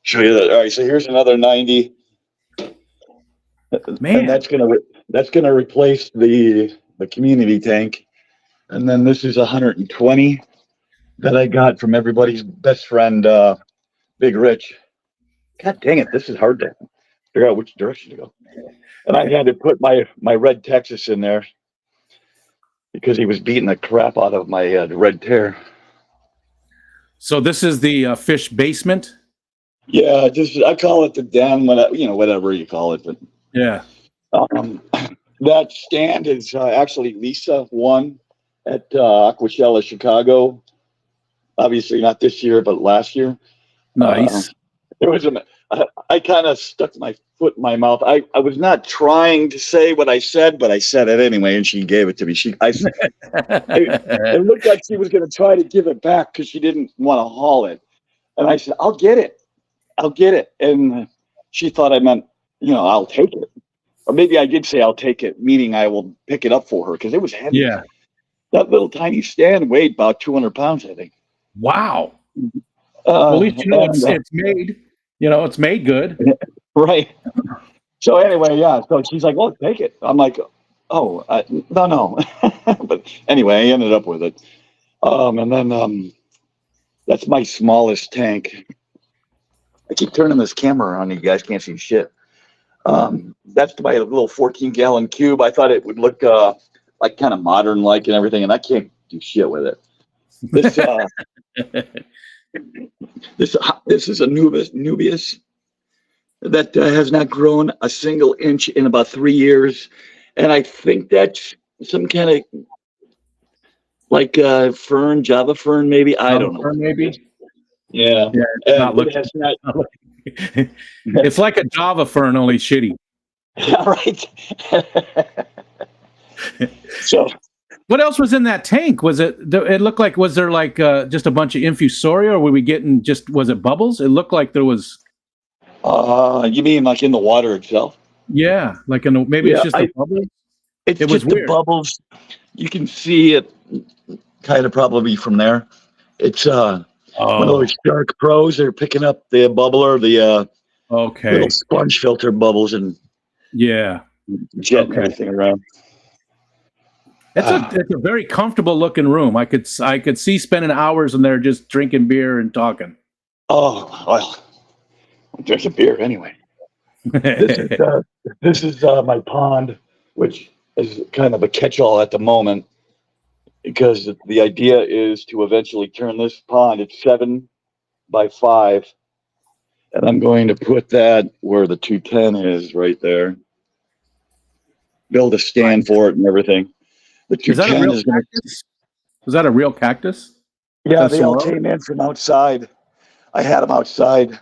show you that. All right, so here's another 90. Man. And that's gonna replace the community tank. And then this is 120 that I got from everybody's best friend, Big Rich. God dang it, this is hard to figure out which direction to go. And I had to put my red Texas in there because he was beating the crap out of my red tear. So this is the fish basement. Yeah, I call it the den, whatever you call it. But Yeah. that stand is actually Lisa won at Aquashella Chicago. Obviously not this year, but last year. Nice. There was I kind of stuck my foot in my mouth. I was not trying to say what I said, but I said it anyway, and she gave it to me. It looked like she was going to try to give it back because she didn't want to haul it. And I said, I'll get it. And she thought I meant, I'll take it. Or maybe I did say I'll take it, meaning I will pick it up for her because it was heavy. Yeah. That little tiny stand weighed about 200 pounds, I think. Wow. Well, at least it's made. It's made good. Right. So anyway, yeah. So she's like, "Oh, take it." I'm like, "Oh, no." But anyway, I ended up with it. And then that's my smallest tank. I keep turning this camera on. You guys can't see shit. That's my little 14-gallon cube. I thought it would look like kind of modern like and everything, and I can't do shit with it. This this is a Nubius that has not grown a single inch in about 3 years, and I think that's some kind of like fern, Java fern, maybe. I don't know. Maybe. Yeah. It's not looking. It's like a Java fern, only shitty. Right. So. What else was in that tank? Was it? It looked like. Was there like just a bunch of infusoria, or were we getting just? Was it bubbles? It looked like there was. You mean like in the water itself? Yeah, like maybe it's just a bubble. It was just the weird. bubbles. You can see it kind of probably from there. It's one of those Shark Pros. They're picking up the bubbler, the little sponge filter bubbles and jetting everything around. It's a very comfortable looking room. I could see spending hours in there just drinking beer and talking. Oh well, there's a beer anyway. This is my pond, which is kind of a catch-all at the moment, because the idea is to eventually turn this pond. It's 7 by 5, and I'm going to put that where the 210 is, right there. Build a stand for it and everything. The 210 is going to. Was that a real cactus? Yeah, they all came in from outside. I had them outside,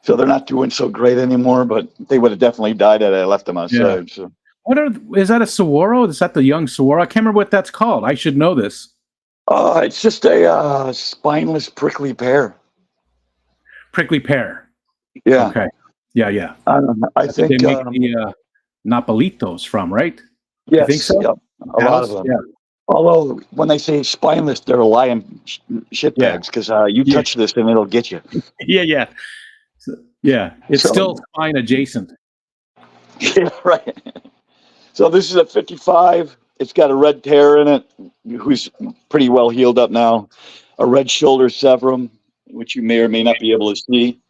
so they're not doing so great anymore. But they would have definitely died had I left them outside. Yeah. So. Is that a saguaro? Is that the young saguaro? I can't remember what that's called. I should know this. It's just a spineless prickly pear. Prickly pear. Yeah. Okay. Yeah. I don't know. I think they make the Nopalitos from, right? Yes. I think so. Yep. A lot of them. Yeah. Although when they say spineless, they're lying shitbags because you touch this and it'll get you. Yeah. It's still spine adjacent. Yeah, right. So this is a 55. It's got a red tear in it, who's pretty well healed up now. A red shoulder severum, which you may or may not be able to see.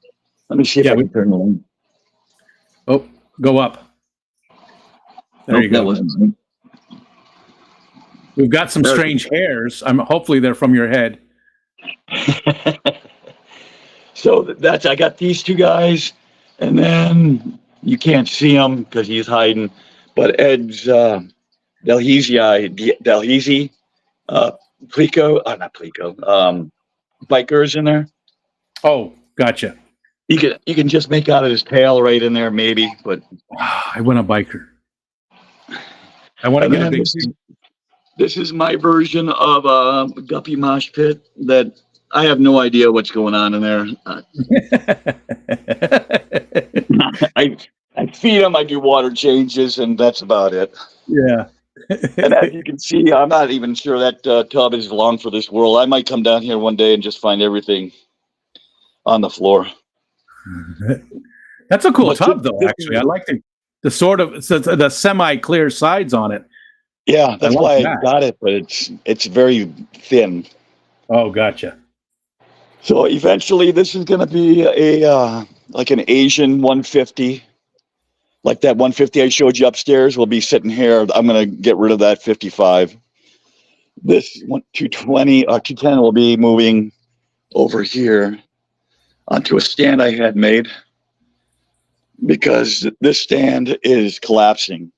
Let me see if I can turn it on. Oh, go up. There you go. We've got some strange hairs. Hopefully they're from your head. So I got these two guys, and then you can't see him because he's hiding. But Ed's Delhaize, Biker's in there. Oh, gotcha. You can just make out his tail right in there, maybe. But I want a biker. I want to get a big. This is my version of a guppy mosh pit that I have no idea what's going on in there. I feed them, I do water changes, and that's about it. Yeah. And as you can see, I'm not even sure that tub is long for this world. I might come down here one day and just find everything on the floor. That's a cool But tub, though. Actually, I like the sort of the semi-clear sides on it. Yeah, that's like why that. I got it, but it's very thin. Oh, gotcha. So eventually, this is going to be a like an Asian 150, like that 150 I showed you upstairs. Will be sitting here. I'm going to get rid of that 55. This 220 or 210 will be moving over here onto a stand I had made because this stand is collapsing.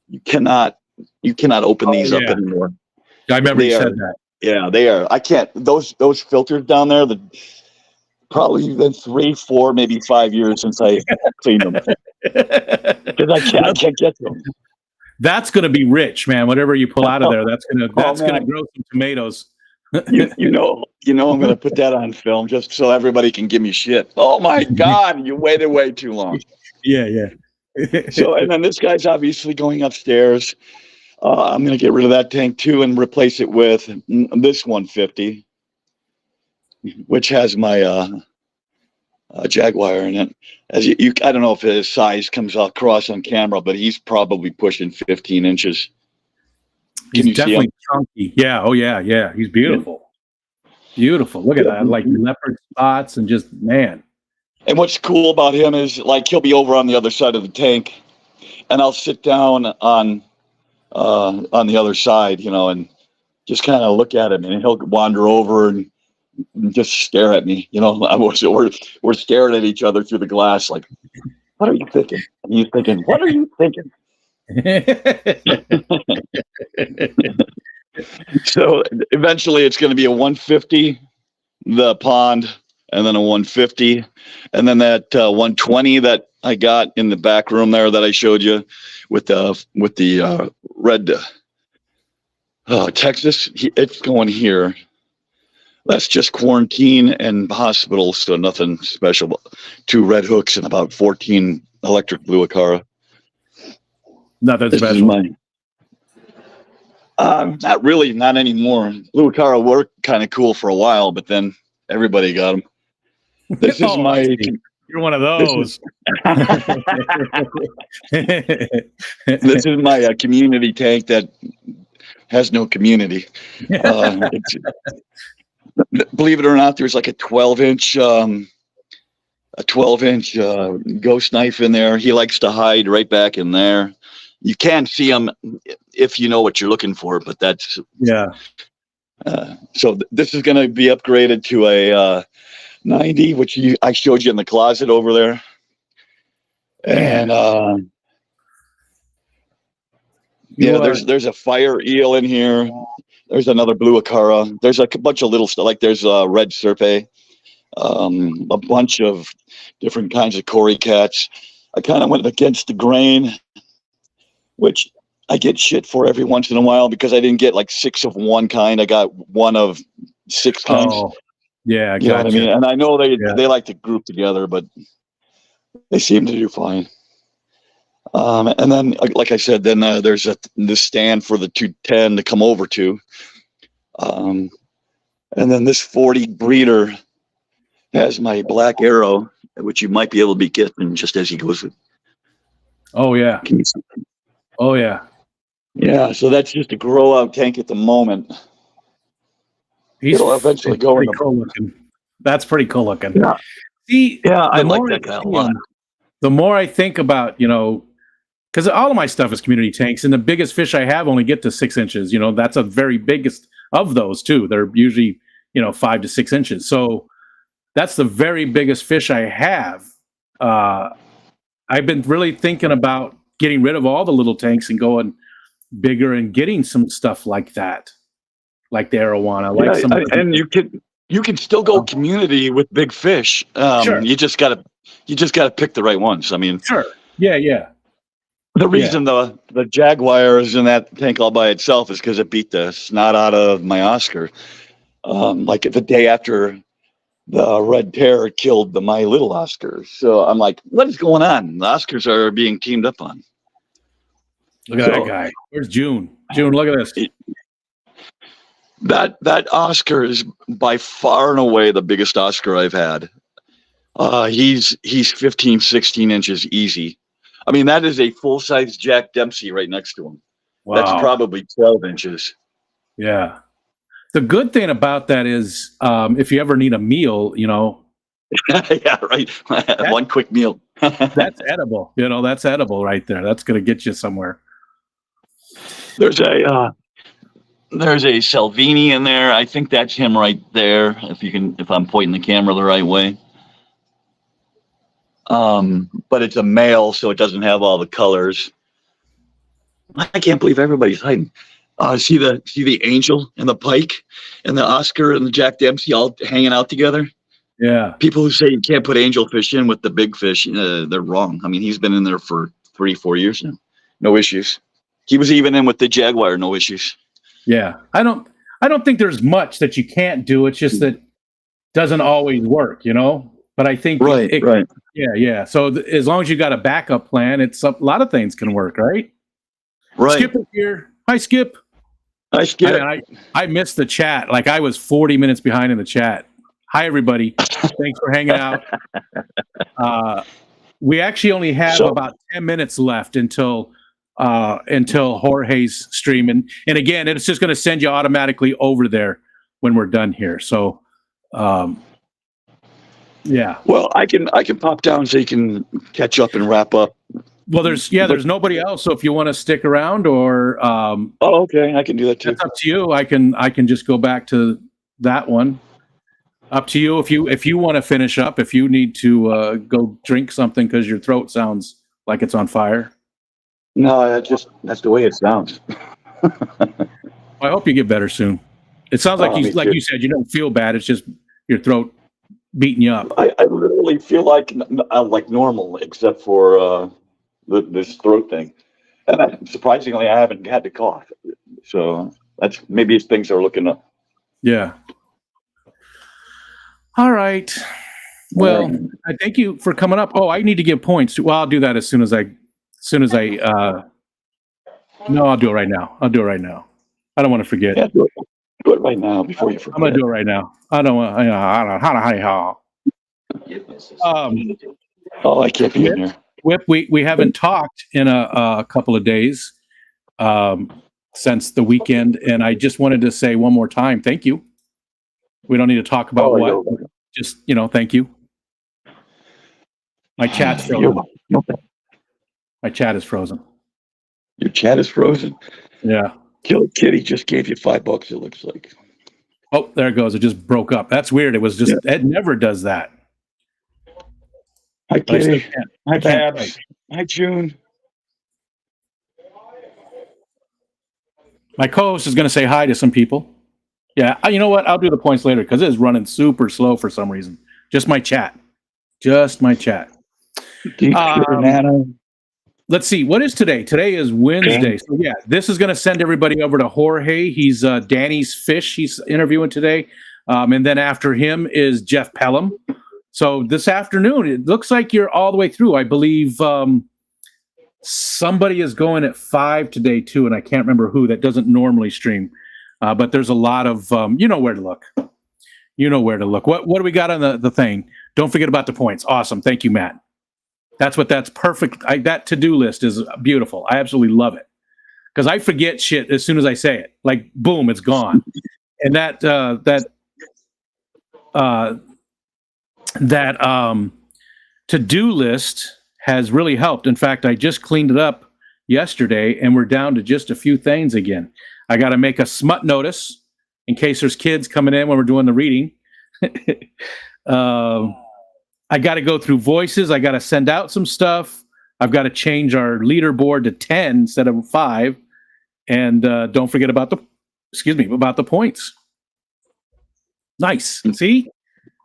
You cannot open these up anymore. I remember you They said are- that. Yeah, they are. I can't. Those filters down there. Probably been 3, 4, maybe 5 years since I cleaned them because I can't get them. That's going to be rich, man. Whatever you pull out of there, that's going to man. grow some tomatoes. You know, I'm going to put that on film just so everybody can give me shit. Oh my God, you waited way too long. Yeah. So, and then this guy's obviously going upstairs. I'm going to get rid of that tank too and replace it with this 150, which has my Jaguar in it. As you, I don't know if his size comes across on camera, but he's probably pushing 15 inches. Can you He's see him? definitely chunky. Yeah. Oh, yeah. He's beautiful. Beautiful. Look at that. Like leopard spots and just, man. And what's cool about him is like he'll be over on the other side of the tank, and I'll sit down on the other side, you know, and just kind of look at him, and he'll wander over and just stare at me. You know, we're staring at each other through the glass, like, what are you thinking? And he's thinking, what are you thinking? So eventually, it's going to be a 150, the pond, and then a 150, and then that 120 that I got in the back room there that I showed you with the red Texas. It's going here. That's just quarantine and hospital, so nothing special. 2 red hooks and about 14 electric Blue Acara. Nothing This is special. mine. Not really, not anymore. Blue Acara worked kind of cool for a while, but then everybody got them. This is Oh, I my. see. You're one of those. This is my community tank that has no community. Believe it or not, there's like a 12-inch ghost knife in there. He likes to hide right back in there. You can see him if you know what you're looking for, but that's Yeah. So this is going to be upgraded to a 90, which I showed you in the closet over there. And there's a fire eel in here. There's another Blue Acara. There's a bunch of little stuff, like there's a red Serpe, a bunch of different kinds of Cory cats. I kind of went against the grain, which I get shit for every once in a while because I didn't get like 6 of one kind. I got 1 of 6 kinds. Oh, yeah. You know what I Gotcha. mean? And I know they like to group together, but they seem to do fine. And then, like I said, then there's this stand for the 210 to come over to. And then this 40 breeder has my Black Arrow, which you might be able to be getting just as he goes. Oh, yeah. Can you see? Oh, yeah. Yeah, so that's just a grow out tank at the moment. It'll eventually go in pretty cool looking. That's pretty cool looking. Yeah. See, Yeah, I the like more that guy a see lot. him, the more I think about, because all of my stuff is community tanks, and the biggest fish I have only get to 6 inches. That's a very biggest of those too. They're usually 5 to 6 inches. So that's the very biggest fish I have. I've been really thinking about getting rid of all the little tanks and going bigger and getting some stuff like that, like the Arowana, like some. And you can still go community with big fish. Sure. You just gotta pick the right ones. I mean, Sure. Yeah. the reason the Jaguar is in that tank all by itself is because it beat the snot out of my Oscar. Like the day after the Red Terror killed the My Little Oscars. So I'm like, what is going on? The Oscars are being teamed up on. Look at that guy. Where's June? June, look at this. That Oscar is by far and away the biggest Oscar I've had. He's 15, 16 inches easy. I mean, that is a full-size Jack Dempsey right next to him. Wow. That's probably 12 inches. Yeah. The good thing about that is, if you ever need a meal, you know. Yeah, right. One quick meal. That's edible. You know, that's edible right there. That's going to get you somewhere. There's a Salvini in there. I think that's him right there. If I'm pointing the camera the right way. But it's a male, so it doesn't have all the colors. I can't believe everybody's hiding. See the angel and the pike and the Oscar and the Jack Dempsey all hanging out together. Yeah. People who say you can't put angelfish in with the big fish, they're wrong. I mean, he's been in there for 3-4 years now. No issues. He was even in with the Jaguar, no issues. Yeah. I don't think there's much that you can't do. It's just that doesn't always work, you know? But I think right. Yeah, yeah. So as long as you got a backup plan, it's a lot of things can work, right? Right. Skip is here. Hi, Skip. Hi, Skip. I missed the chat. Like I was 40 minutes behind in the chat. Hi, everybody. Thanks for hanging out. We actually only have about 10 minutes left until Jorge's stream. And again, it's just going to send you automatically over there when we're done here. So, yeah. Well, I can pop down so you can catch up and wrap up. Well, there's nobody else. So if you want to stick around or, okay. I can do that too. That's up to you. I can just go back to that one. Up to you if you want to finish up. If you need to go drink something because your throat sounds like it's on fire. No, that's the way it sounds. I hope you get better soon. It sounds like you said, you don't feel bad. It's just your throat beating you up. I literally feel like normal, except for this throat thing. And surprisingly, I haven't had to cough. So that's maybe things are looking up. Yeah. All right. Well, I thank you for coming up. Oh, I need to give points. Well, I'll do that as soon as I. No, I'll do it right now. I don't want to forget. Yeah, do it right now before you forget. I'm gonna do it right now. I don't want. I can't be in here. Whip, we haven't talked in a couple of days since the weekend, and I just wanted to say one more time, thank you. We don't need to talk about what. Just thank you. My chat's frozen. My chat is frozen. Your chat is frozen? Yeah. Kill Kitty just gave you $5, it looks like. Oh, there it goes. It just broke up. That's weird. It was just, it never does that. Hi, Kitty. Hi, Babs. Hi, June. My co-host is going to say hi to some people. Yeah, you know what? I'll do the points later because it is running super slow for some reason. Just my chat. Let's see. What is today? Today is Wednesday. So yeah, this is going to send everybody over to Jorge. He's Danny's Fish. He's interviewing today. And then after him is Jeff Pelham. So this afternoon, it looks like you're all the way through. I believe somebody is going at 5 today too. And I can't remember who. That doesn't normally stream. But there's a lot of, you know where to look. What do we got on the thing? Don't forget about the points. Awesome. Thank you, Matt. That's perfect. That to-do list is beautiful. I absolutely love it. Because I forget shit as soon as I say it. Like, boom, it's gone. And that to-do list has really helped. In fact, I just cleaned it up yesterday, and we're down to just a few things again. I got to make a smut notice in case there's kids coming in when we're doing the reading. I got to go through voices. I got to send out some stuff. I've got to change our leaderboard to 10 instead of 5. And don't forget about the points. Nice. See?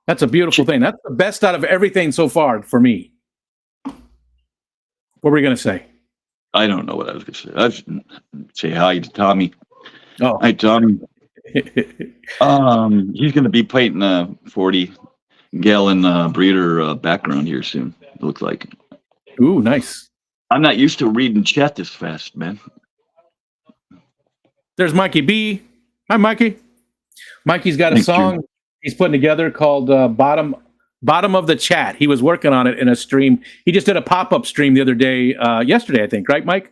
That's a beautiful thing. That's the best out of everything so far for me. What were you going to say? I don't know what I was going to say. I was say hi to Tommy. Oh. Hi, Tommy. He's going to be painting 40 gallon breeder background here soon. It looks like. Ooh, nice. I'm not used to reading chat this fast, man. There's Mikey B. Hi, Mikey. Mikey's got a Thanks, song he's putting together called Bottom of the Chat. He was working on it in a stream. He just did a pop-up stream the other day, yesterday, I think, right, Mike?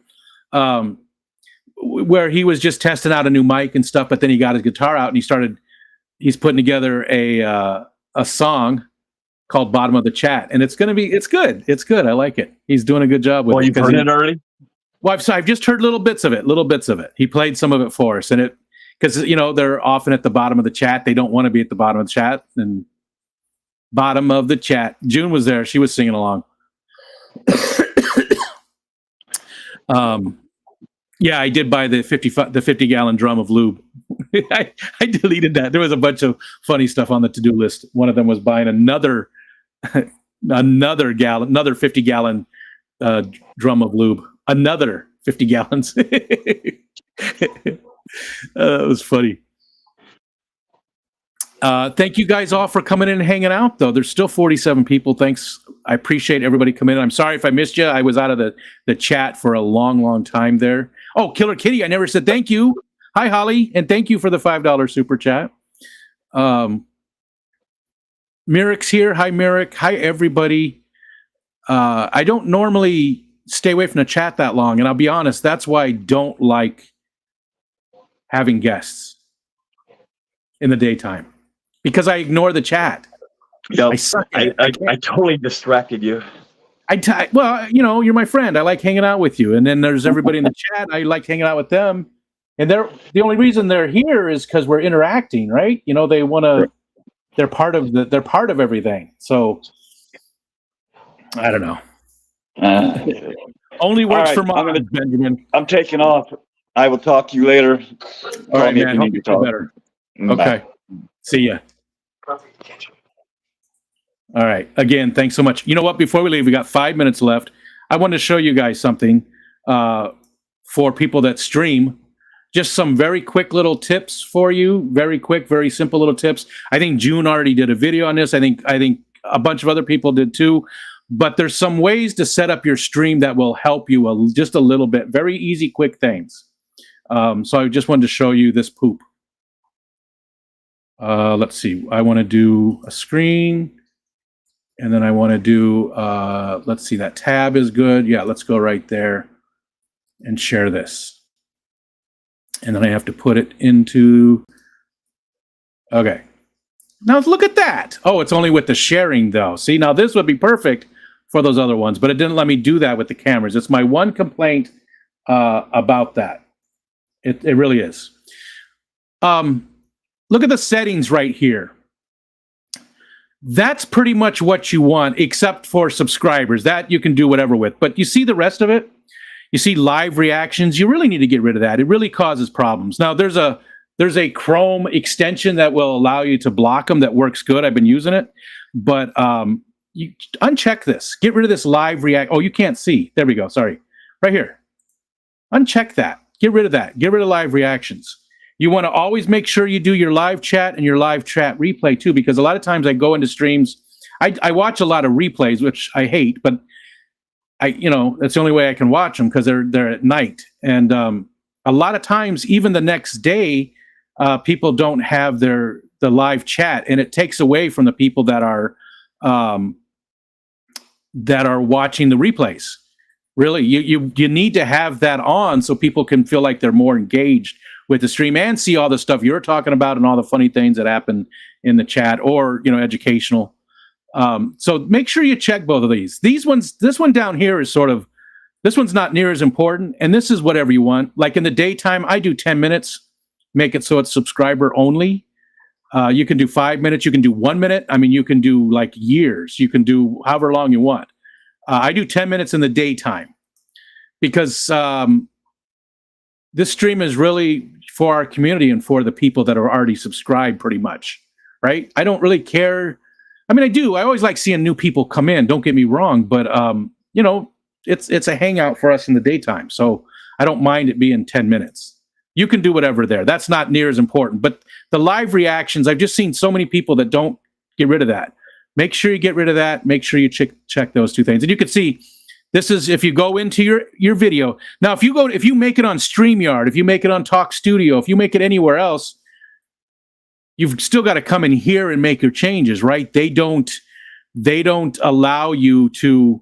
Where he was just testing out a new mic and stuff, but then he got his guitar out and he's putting together a song called Bottom of the Chat. And it's good. It's good. I like it. He's doing a good job with it. You've heard it already? Well, I've just heard little bits of it. He played some of it for us, and because they're often at the bottom of the chat. They don't want to be at the bottom of the chat. And bottom of the chat. June was there. She was singing along. Yeah, I did buy the 50-gallon drum of lube. I deleted that. There was a bunch of funny stuff on the to-do list. One of them was buying another 50-gallon drum of lube. Another 50 gallons. That was funny. Thank you guys all for coming in and hanging out, though. There's still 47 people. Thanks. I appreciate everybody coming in. I'm sorry if I missed you. I was out of the chat for a long time there. Oh, Killer Kitty, I never said thank you. Hi, Holly, and thank you for the $5 super chat. Merrick's here. Hi, Merrick. Hi, everybody. I don't normally stay away from the chat that long, and I'll be honest, that's why I don't like having guests in the daytime, because I ignore the chat. Yeah, I suck at it. I totally distracted you. Well, you're my friend. I like hanging out with you, and then there's everybody in the chat. I like hanging out with them, and the only reason they're here is because we're interacting, right? They want to. They're part of everything. So I don't know. Only works right, for mom, Benjamin. I'm taking off. I will talk to you later. All right, me if man. you Hope need you to feel talk. better. Bye. Okay. See ya. All right. Again, thanks so much. You know what? Before we leave, we got 5 minutes left. I want to show you guys something for people that stream. Just some very quick little tips for you. Very quick, very simple little tips. I think June already did a video on this. I think a bunch of other people did too. But there's some ways to set up your stream that will help you just a little bit. Very easy, quick things. So I just wanted to show you this poop. Let's see. I want to do a screen. And then I want to do, let's see, that tab is good. Yeah, let's go right there and share this. And then I have to put it into, okay. Now look at that. Oh, it's only with the sharing though. See, now this would be perfect for those other ones, but it didn't let me do that with the cameras. It's my one complaint about that. It really is. Look at the settings right here. That's pretty much what you want, except for subscribers. That you can do whatever with. But you see the rest of it? You see live reactions? You really need to get rid of that. It really causes problems. Now, there's a Chrome extension that will allow you to block them that works good. I've been using it. But you uncheck this. Get rid of this live react. Oh, you can't see. There we go. Sorry. Right here. Uncheck that. Get rid of that. Get rid of live reactions. You want to always make sure you do your live chat and your live chat replay too, because a lot of times I go into streams, I watch a lot of replays, which I hate, but that's the only way I can watch them because they're at night. And a lot of times, even the next day, people don't have the live chat, and it takes away from the people that are watching the replays. Really, you need to have that on so people can feel like they're more engaged with the stream and see all the stuff you're talking about and all the funny things that happen in the chat, or educational. So make sure you check both of these. This one down here is this one's not near as important, and this is whatever you want. Like in the daytime, I do 10 minutes, make it so it's subscriber only. You can do 5 minutes, you can do 1 minute. I mean, you can do like years. You can do however long you want. I do 10 minutes in the daytime because this stream is really for our community and for the people that are already subscribed pretty much, right? I don't really care. I mean, I do. I always like seeing new people come in. Don't get me wrong, but it's a hangout for us in the daytime. So I don't mind it being 10 minutes. You can do whatever there. That's not near as important. But the live reactions, I've just seen so many people that don't get rid of that. Make sure you get rid of that. Make sure you check those two things. And you can see, this is if you go into your video. Now, if you make it on StreamYard, if you make it on Talk Studio, if you make it anywhere else, you've still got to come in here and make your changes, right? They don't allow you to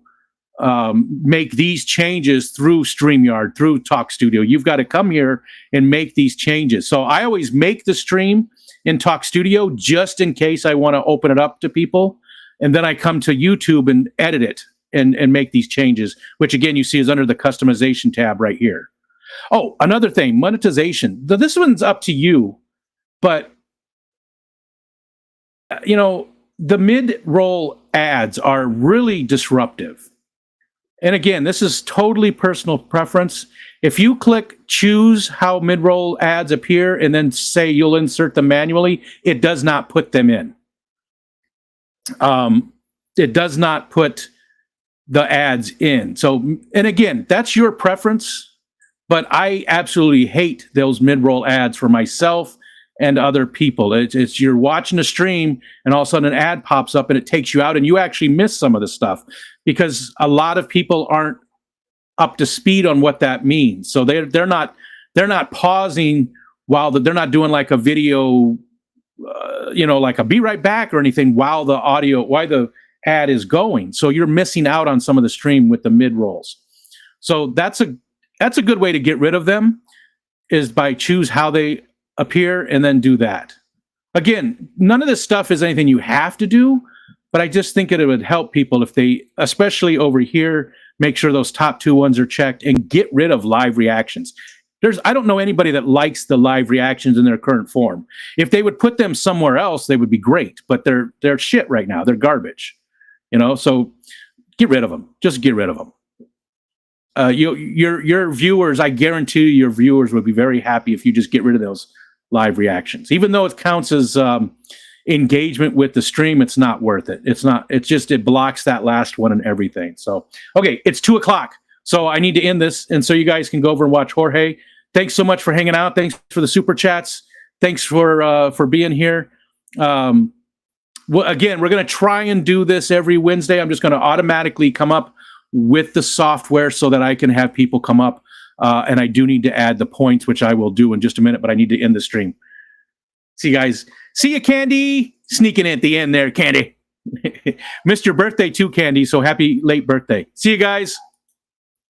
make these changes through StreamYard, through Talk Studio. You've got to come here and make these changes. So I always make the stream in Talk Studio just in case I want to open it up to people. And then I come to YouTube and edit it and make these changes, which again, you see is under the customization tab right here. Oh, another thing, monetization. This one's up to you, but you know, the mid-roll ads are really disruptive. And again, this is totally personal preference. If you click choose how mid-roll ads appear and then say you'll insert them manually, it does not put them in. It does not put the ads in. So, and again, that's your preference, but I absolutely hate those mid-roll ads for myself and other people. It's you're watching a stream and all of a sudden an ad pops up and it takes you out and you actually miss some of the stuff because a lot of people aren't up to speed on what that means. So they're not pausing while they're not doing like a video, like a be right back or anything while the ad is going. So you're missing out on some of the stream with the mid rolls. So that's a good way to get rid of them, is by choose how they appear and then do that. Again, none of this stuff is anything you have to do, but I just think it would help people if they, especially over here, make sure those top two ones are checked and get rid of live reactions. I don't know anybody that likes the live reactions in their current form. If they would put them somewhere else, they would be great, but they're shit right now. They're garbage, so get rid of them. Just get rid of them. Your viewers, I guarantee your viewers would be very happy if you just get rid of those live reactions. Even though it counts as engagement with the stream, it's not worth it. It blocks that last one and everything. So, okay, it's 2:00. So I need to end this. And so you guys can go over and watch Jorge. Thanks so much for hanging out. Thanks for the super chats. Thanks for being here. Again, we're going to try and do this every Wednesday. I'm just going to automatically come up with the software so that I can have people come up. And I do need to add the points, which I will do in just a minute, but I need to end the stream. See you guys. See you, Candy. Sneaking in at the end there, Candy. Missed your birthday too, Candy. So happy late birthday. See you guys.